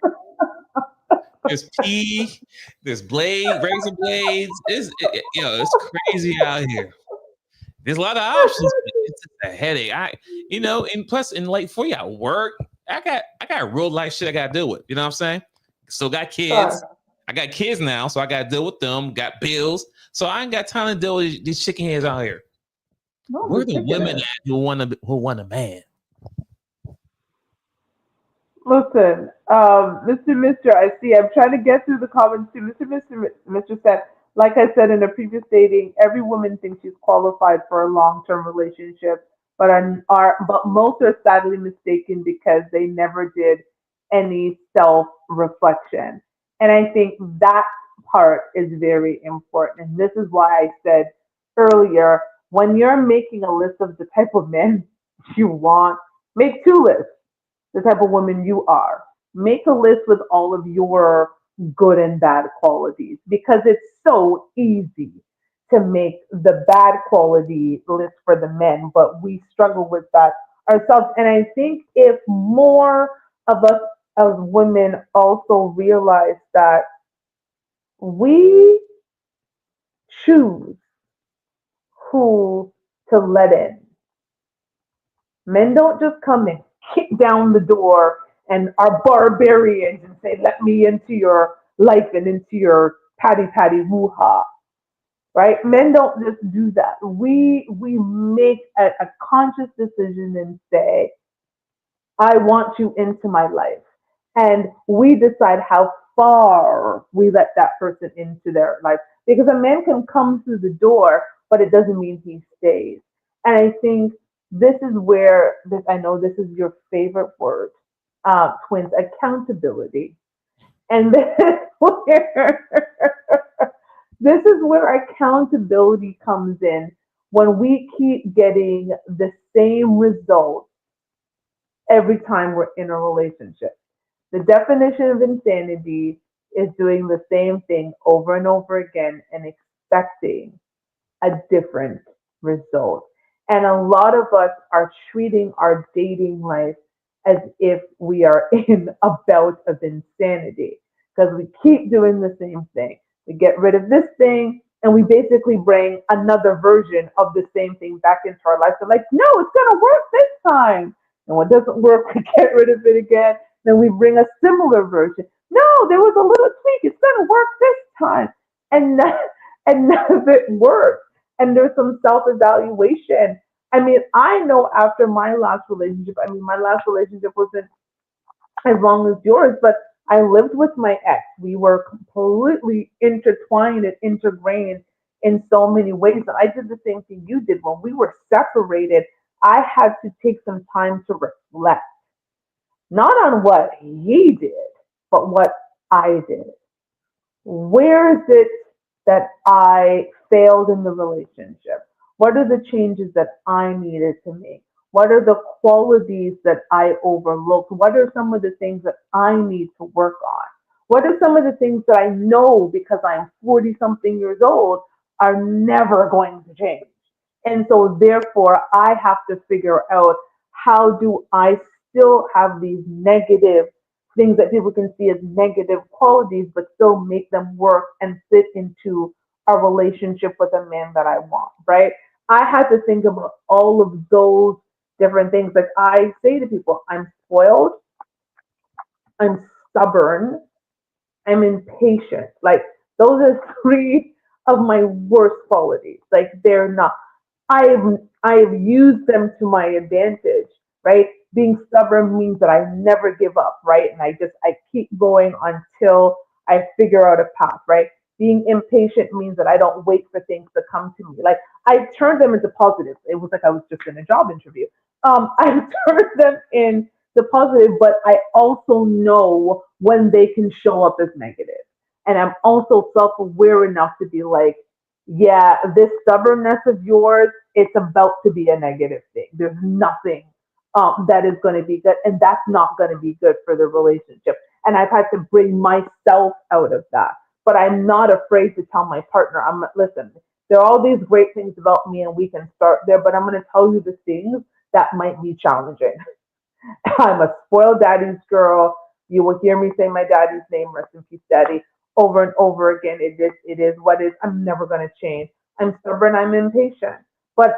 there's pee, there's razor blades. It's crazy out here. There's a lot of options, but it's just a headache. And plus in late for you at work, I got real life shit I gotta deal with. You know what I'm saying? Still got kids. Sure. I got kids now, so I gotta deal with them, got bills. So I ain't got time to deal with these chicken heads out here. No, Where the the chicken women is. at who want a man? Listen, Mr. I see. I'm trying to get through the comments too. Mr. said, like I said in a previous dating, every woman thinks she's qualified for a long-term relationship, but most are sadly mistaken because they never did any self-reflection. And I think that part is very important. And this is why I said earlier, when you're making a list of the type of men you want, make two lists the type of woman you are. Make a list with all of your good and bad qualities because it's so easy to make the bad quality list for the men, but we struggle with that ourselves. And I think if more of us as women also realize that we choose who to let in, men don't just come and kick down the door and are barbarians and say, let me into your life and into your patty woo-ha, right? Men don't just do that. We make a conscious decision and say, I want you into my life. And we decide how far we let that person into their life. Because a man can come through the door, but it doesn't mean he stays. And I think this is where this, I know this is your favorite word, twins, accountability. And this is where this is where accountability comes in when we keep getting the same result every time we're in a relationship. The definition of insanity is doing the same thing over and over again and expecting a different result. And a lot of us are treating our dating life as if we are in a bout of insanity because we keep doing the same thing. We get rid of this thing and we basically bring another version of the same thing back into our life. So, like, no, it's going to work this time. And when it doesn't work, we get rid of it again. Then we bring a similar version. No, there was a little tweak. It's going to work this time. And, and none of it works, and there's some self evaluation. I mean, I know after my last relationship, I mean, my last relationship wasn't as long as yours, but I lived with my ex. We were completely intertwined and intergrained in so many ways. And I did the same thing you did. When we were separated, I had to take some time to reflect, not on what he did, but what I did. Where is it that I failed in the relationship? What are the changes that I needed to make? What are the qualities that I overlooked? What are some of the things that I need to work on? What are some of the things that I know because I'm 40 something years old are never going to change? And so, therefore, I have to figure out how do I still have these negative things that people can see as negative qualities, but still make them work and fit into a relationship with a man that I want, right? I had to think about all of those different things. Like I say to people, I'm spoiled, I'm stubborn, I'm impatient. Like those are three of my worst qualities. Like they're not. I've I've used them to my advantage, right? Being stubborn means that I never give up, right? And I keep going until I figure out a path, right? Being impatient means that I don't wait for things to come to me. Like I turned them into positives. It was like I was just in a job interview. I turned them into positive, but I also know when they can show up as negative. And I'm also self-aware enough to be like, yeah, this stubbornness of yours, it's about to be a negative thing. There's nothing that is going to be good, and that's not going to be good for the relationship. And I've had to bring myself out of that. But I'm not afraid to tell my partner, I'm like, listen, there are all these great things about me, and we can start there, but I'm going to tell you the things that might be challenging. I'm a spoiled daddy's girl. You will hear me say my daddy's name, rest in peace, daddy, over and over again. It is what it is. I'm never going to change. I'm stubborn. I'm impatient. But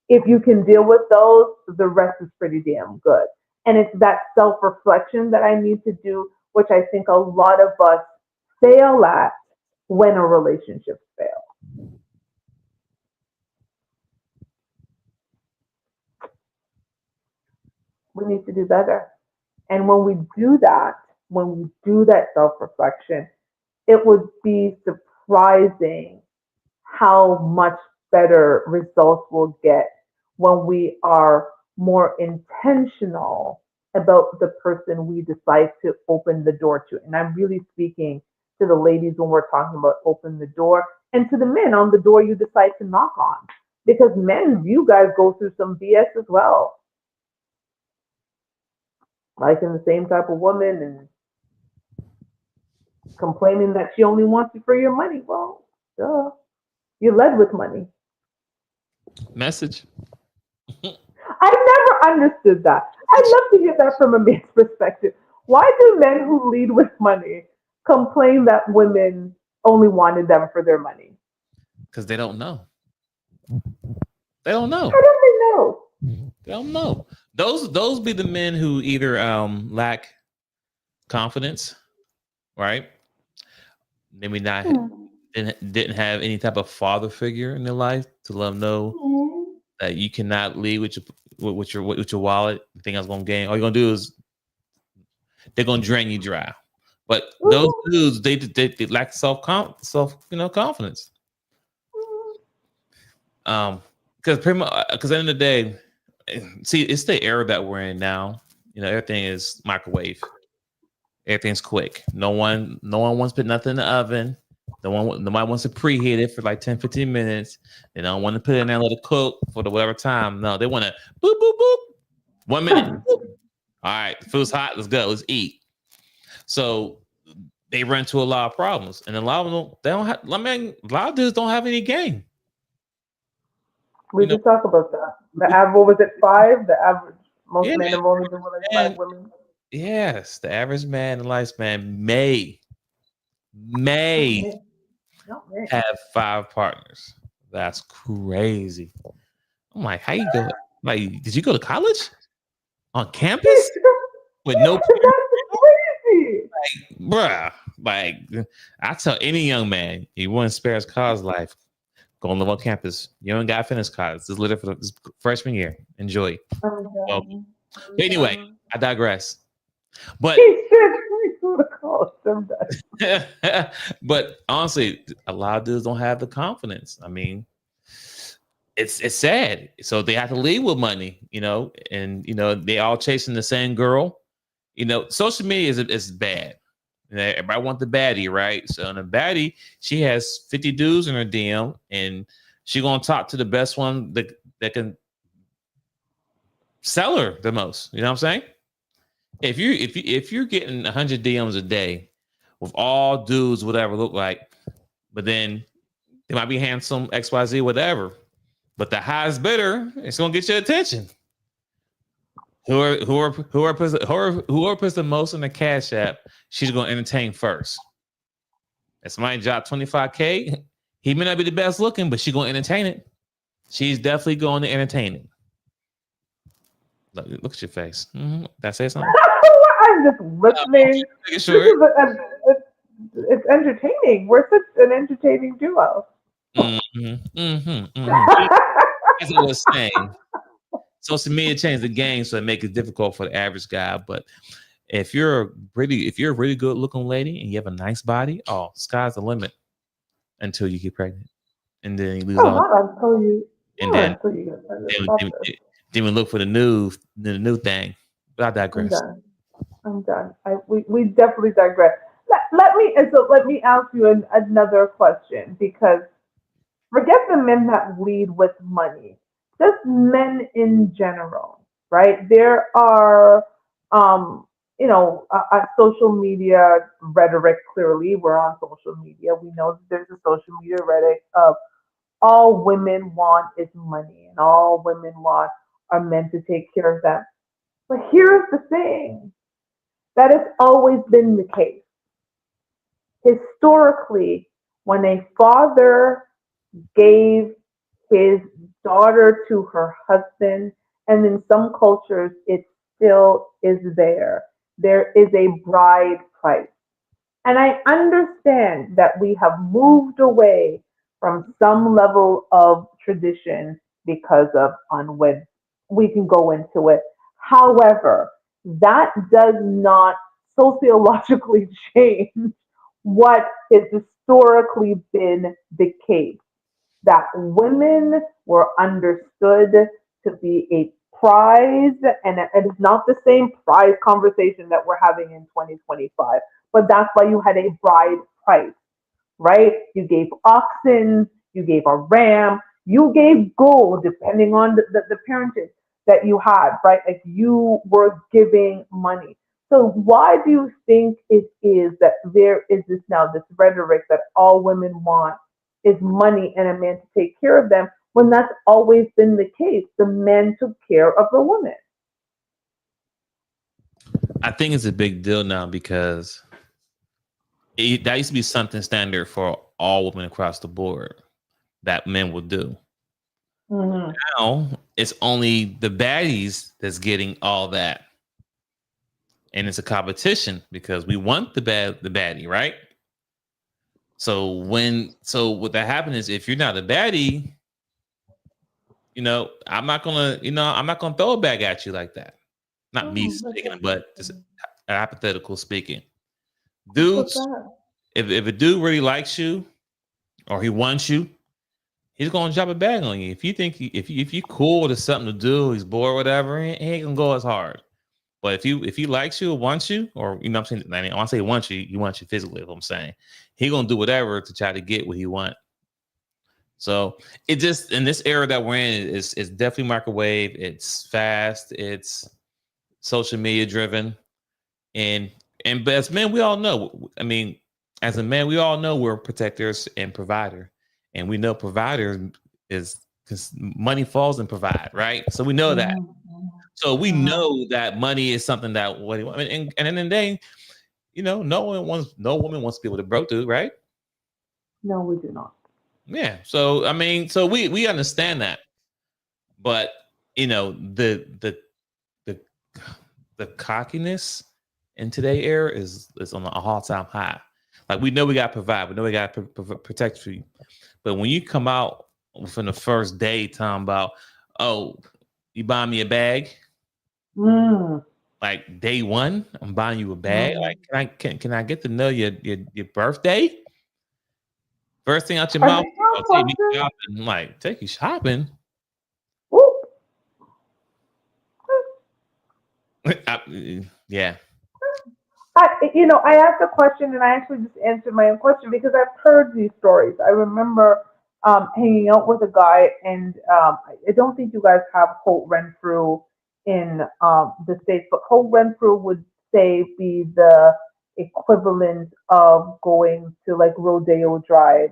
if you can deal with those, the rest is pretty damn good. And it's that self reflection that I need to do, which I think a lot of us fail at when a relationship fails. We need to do better. And when we do that self reflection, it would be surprising how much better results we'll get when we are more intentional about the person we decide to open the door to. And I'm really speaking to the ladies when we're talking about open the door, and to the men on the door you decide to knock on. Because men, you guys go through some BS as well, liking the same type of woman and complaining that she only wants you for your money. Well, duh. You led with money. Message. I never understood that. I'd love to hear that from a man's perspective. Why do men who lead with money complain that women only wanted them for their money? Because they don't know. They don't know. How don't they know? They don't know. Those be the men who either lack confidence, right? maybe not Hmm. didn't have any type of father figure in their life to let them know Hmm. that you cannot leave with your wallet. You think I was gonna gain? All you're gonna do is they're gonna drain you dry. But those Mhm. dudes, they lack self confidence. Because pretty much because at the end of the day, see, it's the era that we're in now. Everything is microwave. Everything's quick. No one wants to put nothing in the oven. Nobody wants to preheat it for like 10, 15 minutes. They don't want to put it in there and let it cook for the whatever time. No, they want to boop, boop, boop. 1 minute. Boop. All right, the food's hot. Let's go. Let's eat. So they run into a lot of problems, and a lot of them they don't have. I mean, a lot of dudes don't have any game. We You know, did talk about that. The average, what was it, five? The average, most yeah, men have only been with like man. five women. Yes, the average man, the lifespan Not may me. Not me. have 5 partners. That's crazy. I'm like, how you go? Like, did you go to college on campus with no parents? That's crazy. Bruh, like, I tell any young man, you want to spare his college life, go and live on campus. You ain't got to finish college. This is literally for this freshman year. Enjoy. I'm Well, done. I'm but anyway, done. I digress. But He said, "We go to college." I'm done. but honestly, a lot of dudes don't have the confidence. I mean, it's sad. So they have to leave with money, and they all chasing the same girl. Social media is bad. Everybody want the baddie, right? So in the baddie, she has 50 dudes in her DM, and she gonna talk to the best one that can sell her the most. You know what I'm saying? If you're getting 100 DMs a day with all dudes, whatever look like, but then they might be handsome, XYZ, whatever. But the highest bidder is gonna get your attention. Whoever puts the most in the cash app, she's gonna entertain first. If somebody drop 25K, he may not be the best looking, but she's gonna entertain it. She's definitely going to entertain it. Look at your face. Mm-hmm. Did I say something? I'm just listening. Making This sure. is it's entertaining. We're such an entertaining duo. Mm-hmm. Mm-hmm. Mm-hmm. As I was saying, social media changed the game, so it makes it difficult for the average guy. But if you're a really good looking lady and you have a nice body, oh, sky's the limit until you get pregnant, and then you lose Oh, all, not until you, and not then until you get pregnant. then, Stop then, this. then we look for the new thing. But I I'm digress. done. I'm done. We definitely digress. Let me ask you another question because forget the men that lead with money, just men in general, right? There are, social media rhetoric. Clearly, we're on social media. We know that there's a social media rhetoric of all women want is money, and all women want are men to take care of them. But here's the thing: that has always been the case. Historically, when a father gave his daughter to her husband, and in some cultures it still is there. There is a bride price. And I understand that we have moved away from some level of tradition because of unwed. We can go into it. However, that does not sociologically change what has historically been the case, that women were understood to be a prize, and it's not the same prize conversation that we're having in 2025, but that's why you had a bride price, right? You gave oxen, you gave a ram, you gave gold, depending on the parentage that you had, right? Like you were giving money. So why do you think it is that there is this rhetoric that all women want is money and a man to take care of them when that's always been the case? The men took care of the women. I think it's a big deal now because that used to be something standard for all women across the board that men would do. Mm-hmm. Now it's only the baddies that's getting all that, and it's a competition because we want the baddie, right? So what that happens is if you're not a baddie, I'm not gonna throw it back at you like that. Not me Oh, that's speaking, but just interesting. hypothetical speaking. What's Dudes, that? if a dude really likes you or he wants you, he's gonna drop a bag on you. If you think if you cool, there's something to do, he's bored, whatever, he ain't gonna go as hard. But if he likes you or wants you, or I'm saying, I mean, I want to say wants you, he wants you physically. Is what I'm saying, he gonna do whatever to try to get what he want. So it just in this era that we're in is definitely microwave. It's fast. It's social media driven, and but as men, we all know. I mean, as a man, we all know we're protectors and provider, and we know provider is because money falls in provide, right? So we know that. So we Uh-huh. know that money is something that what I mean, and in the day, no woman wants to be with a broke dude, right? No, we do not. Yeah. So I mean, so we understand that, but the the cockiness in today era is on an all time high. Like we know we got to provide, we know we got to protect you, but when you come out from the first day talking about, oh, you buy me a bag, Mm. like day one, I'm buying you a bag. Mm. Like, can I get to know your birthday? First thing out your Are mouth, they your I'll take me questions? shopping. I'm like, take you shopping? Ooh. Yeah. I asked a question and I actually just answered my own question because I've heard these stories. I remember hanging out with a guy, and I don't think you guys have Holt Renfrew in the States, but Holt Renfrew would say be the equivalent of going to like Rodeo Drive.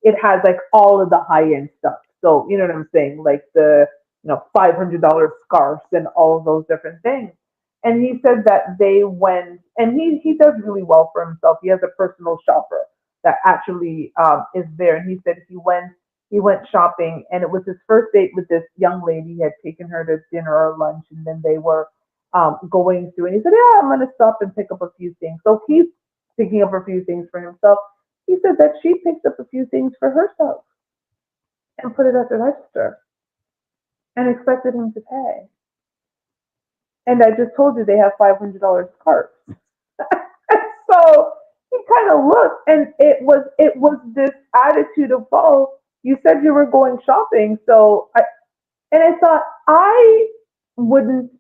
It has like all of the high end stuff. So, you know what I'm saying? Like the, $500 scarves and all of those different things. And he said that they went, and he does really well for himself. He has a personal shopper that actually is there. And he said he went shopping, and it was his first date with this young lady. He had taken her to dinner or lunch, and then they were going through. And he said, "Yeah, I'm going to stop and pick up a few things." So he's picking up a few things for himself. He said that she picked up a few things for herself and put it at the register and expected him to pay. And I just told you they have $500 cards. So he kind of looked, and it was this attitude of, "Oh, you said you were going shopping, so I." And I thought I wouldn't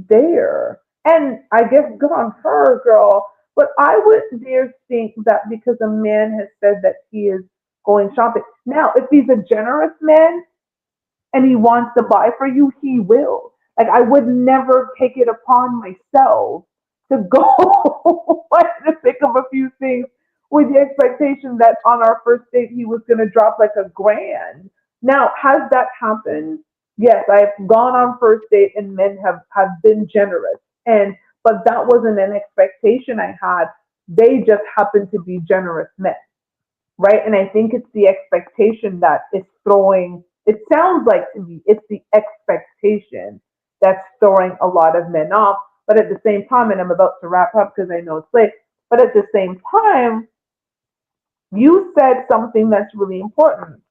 dare, and I guess good on her, girl. But I wouldn't dare think that because a man has said that he is going shopping. Now, if he's a generous man, and he wants to buy for you, he will. Like I would never take it upon myself to go and pick up a few things with the expectation that on our first date he was going to drop like a grand. Now, has that happened? Yes, I've gone on first date and men have been generous, and but that wasn't an expectation I had. They just happened to be generous men, right? And I think it's the expectation that is throwing, it sounds like to me, it's the expectation that's throwing a lot of men off. But at the same time, and I'm about to wrap up because I know it's late, but at the same time, you said something that's really important.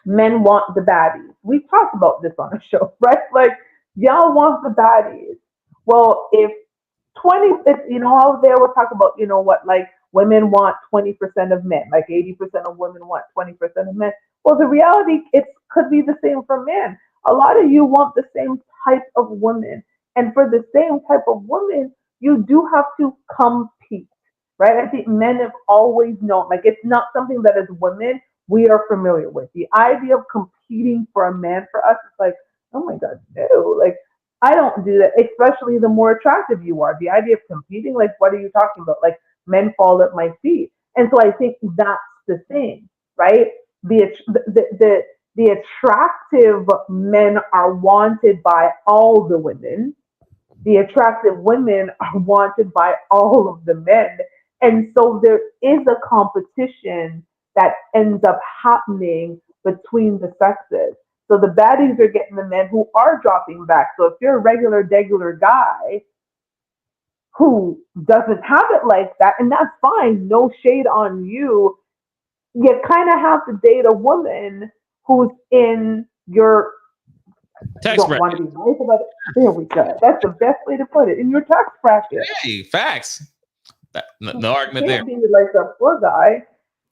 Men want the baddies. We've talked about this on the show, right? Like, y'all want the baddies. Well, if 20, how they will talk about, what, like women want 20% of men, like 80% of women want 20% of men. Well, the reality, it could be the same for men. A lot of you want the same type of woman. And for the same type of woman, you do have to compete, right? I think men have always known, like, it's not something that as women we are familiar with. The idea of competing for a man for us is like, oh my God, no. Like, I don't do that, especially the more attractive you are. The idea of competing, like, what are you talking about? Like, men fall at my feet. And so I think that's the thing, right? The attractive men are wanted by all the women. The attractive women are wanted by all of the men. And so there is a competition that ends up happening between the sexes. So the baddies are getting the men who are dropping back. So if you're a regular guy who doesn't have it like that, and that's fine, no shade on you. you kind of have to date a woman who's in your, I Tax don't want bracket. to be nice about it. There we go. That's the best way to put it. In your tax bracket. Hey, facts. You No argument there. can't be like a poor guy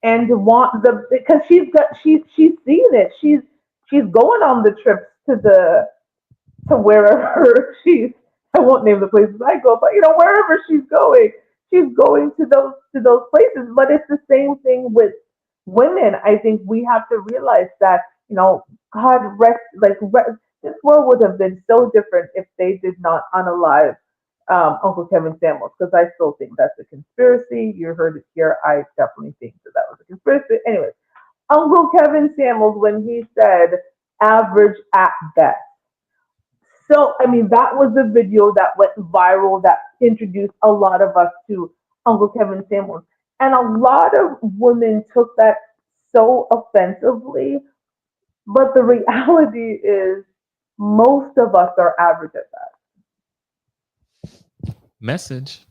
and want the, because she's seen it. She's going on the trips to wherever she's, I won't name the places I go, but wherever she's going to those places. But it's the same thing with women. I think we have to realize that, God rest, this world would have been so different if they did not unalive Uncle Kevin Samuels, because I still think that's a conspiracy. You heard it here. I definitely think that was a conspiracy. Anyway, Uncle Kevin Samuels, when he said average at best. So, I mean, that was a video that went viral that introduced a lot of us to Uncle Kevin Samuels. And a lot of women took that so offensively. But the reality is, most of us are average at that. Message.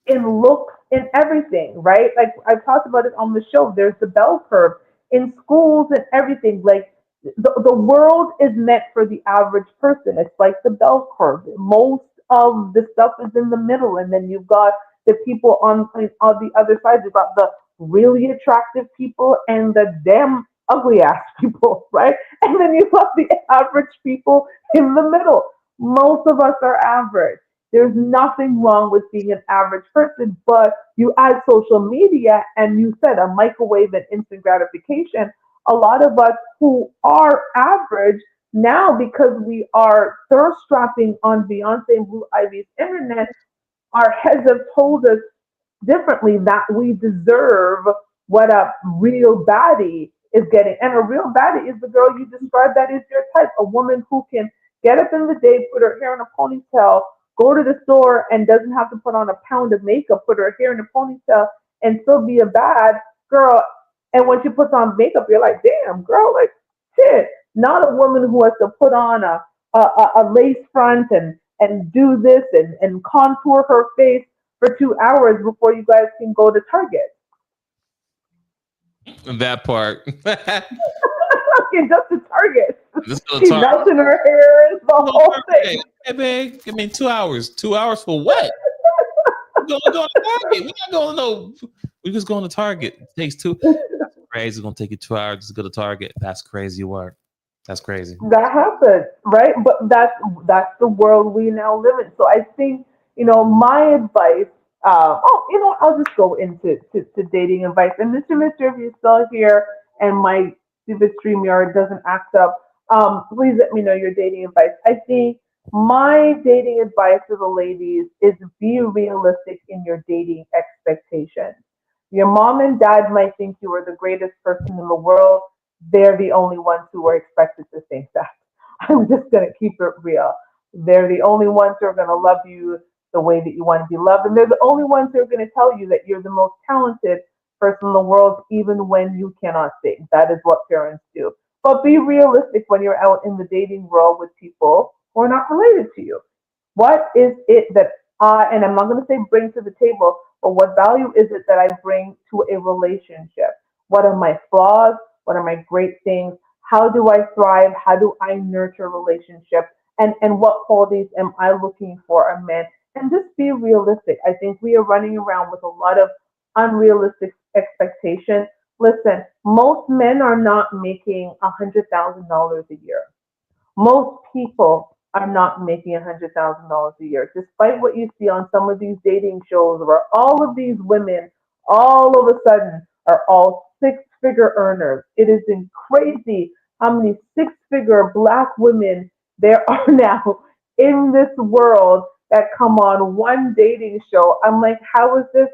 In looks, in everything, right? Like I talked about it on the show. There's the bell curve in schools and everything. Like the world is meant for the average person. It's like the bell curve. Most of the stuff is in the middle, and then you've got the people on the other side. You've got the really attractive people and the damn ugly ass people, right? And then you've got the average people in the middle. Most of us are average. There's nothing wrong with being an average person, but you add social media and you said a microwave and instant gratification. A lot of us who are average now, because we are thirst trapping on Beyonce and Blue Ivy's internet, our heads have told us differently that we deserve what a real baddie is getting. And a real baddie is the girl you described that is your type, a woman who can get up in the day, put her hair in a ponytail, go to the store and doesn't have to put on a pound of makeup, put her hair in a ponytail, and still be a bad girl. And when she puts on makeup, you're like, damn, girl, like shit. Not a woman who has to put on a lace front and do this and contour her face for 2 hours before you guys can go to Target. That part. Okay, just to Target. Let's go to She's Target. melting her hair, it's the whole Hey, thing. hey, babe, give me 2 hours. 2 hours for what? We're going to Target. We're not going to no. We're just going to Target. It takes two. That's crazy. It's going to take you 2 hours to go to Target. That's crazy work. That's crazy. That happens, right? But that's the world we now live in. So I think, my advice. I'll just go into to dating advice. And Mr. Mister, if you're still here and my stupid StreamYard doesn't act up, please let me know your dating advice. I think my dating advice to the ladies is be realistic in your dating expectations. Your mom and dad might think you are the greatest person in the world. They're the only ones who are expected to think that. I'm just going to keep it real. They're the only ones who are going to love you the way that you want to be loved. And they're the only ones who are going to tell you that you're the most talented person in the world, even when you cannot sing. That is what parents do. But be realistic when you're out in the dating world with people who are not related to you. What is it that and I'm not going to say bring to the table, but what value is it that I bring to a relationship? What are my flaws? What are my great things? How do I thrive? How do I nurture relationships? And what qualities am I looking for a man? And just be realistic. I think we are running around with a lot of unrealistic expectations. Listen, most men are not making $100,000 a year. Most people are not making $100,000 a year, despite what you see on some of these dating shows where all of these women all of a sudden are all six-figure earners. It is crazy how many six-figure black women there are now in this world that come on one dating show. I'm like, how is this?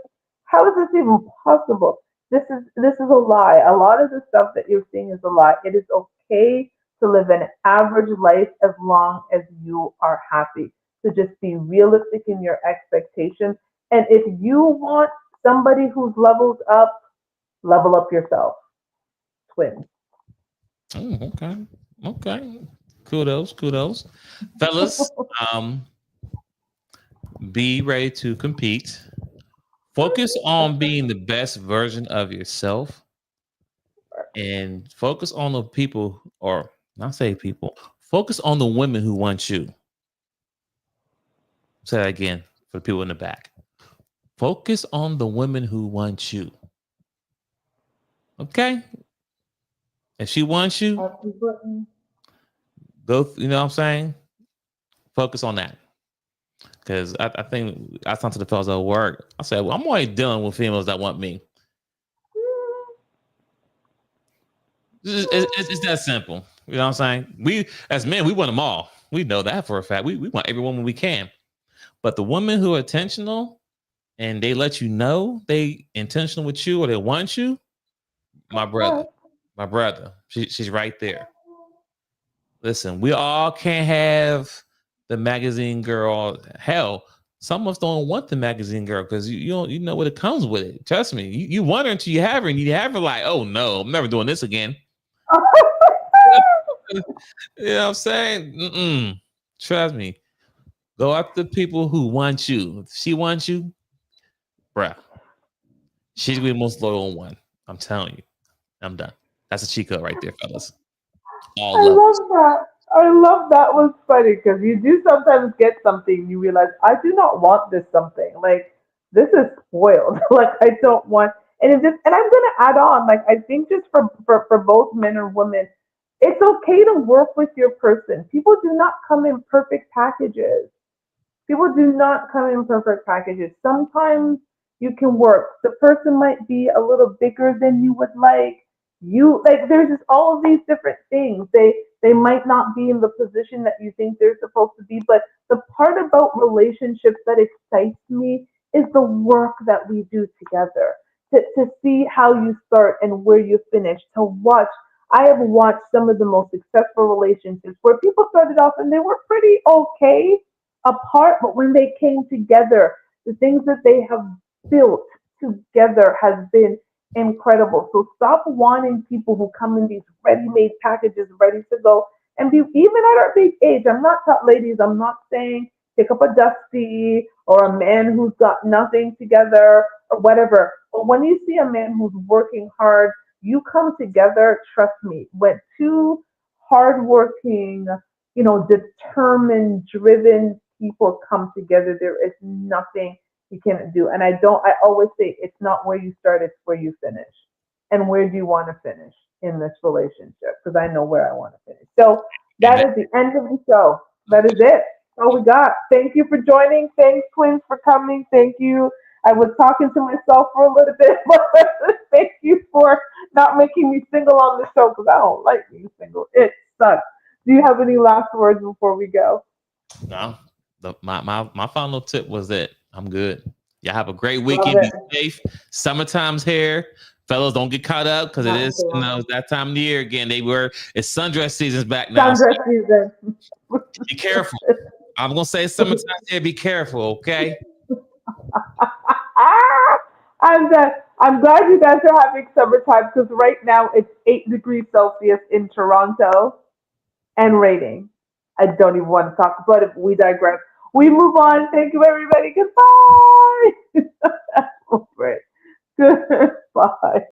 How is this even possible? This is a lie. A lot of the stuff that you're seeing is a lie. It is okay to live an average life as long as you are happy. So just be realistic in your expectations. And if you want somebody who's level up yourself. Twins. Oh, okay. Okay. Kudos. Fellas, be ready to compete Focus on being the best version of yourself and focus on the people, or not say people, focus on the women who want you. Say that again for the people in the back. Focus on the women who want you. Okay? If she wants you, Absolutely. you know what I'm saying? Focus on that. Because I think I talked to the fellas at work. I said, well, I'm always dealing with females that want me. It's that simple. You know what I'm saying? We, as men, we want them all. We know that for a fact. We want every woman we can. But the women who are intentional and they let you know they intentional with you or they want you, my brother, she's right there. Listen, we all can't have the magazine girl. Hell, some of us don't want the magazine girl because you don't, you know what it comes with it. Trust me, you wonder until you have her, and you have her like, oh no, I'm never doing this again. You know what I'm saying? Trust me. Go after the people who want you. If she wants you, bruh, she's gonna be the most loyal one. I'm telling you. I'm done. That's a cheat code right there, fellas. All I levels. love that. I love that was funny because you do sometimes get something you realize I do not want this something. Like this is spoiled. Like I don't want and it just and I'm gonna add on, like I think just for both men or women, it's okay to work with your person. People do not come in perfect packages. People do not come in perfect packages. Sometimes you can work. The person might be a little bigger than you would like. You like there's just all of these different things. They might not be in the position that you think they're supposed to be. But the part about relationships that excites me is the work that we do together. To see how you start and where you finish, to watch. I have watched some of the most successful relationships where people started off and they were pretty okay apart, but when they came together, the things that they have built together has been incredible. So stop wanting people who come in these ready-made packages, ready to go, and be even at our big age. I'm not ladies. I'm not saying pick up a dusty or a man who's got nothing together or whatever. But when you see a man who's working hard, you come together. Trust me, when two hardworking, determined, driven people come together, there is nothing you can't do. And I always say it's not where you start, it's where you finish. And where do you want to finish in this relationship? Because I know where I want to finish. So that Amen. is the end of the show. That is it. All we got. Thank you for joining. Thanks, twins, for coming. Thank you. I was talking to myself for a little bit, but thank you for not making me single on the show because I don't like being single. It sucks. Do you have any last words before we go? No, my final tip was that I'm good. Y'all have a great Love weekend. it. Be safe. Summertime's here. Fellas, don't get caught up because it Not is, until it's that time of the year again. It's sundress season's back now. So sundress season. be careful. I'm gonna say summertime's here. Be careful, okay? I'm glad you guys are having summertime because right now it's 8 degrees Celsius in Toronto and raining. I don't even want to talk about it, but we digress. We move on. Thank you, everybody. Goodbye. Over it. Goodbye.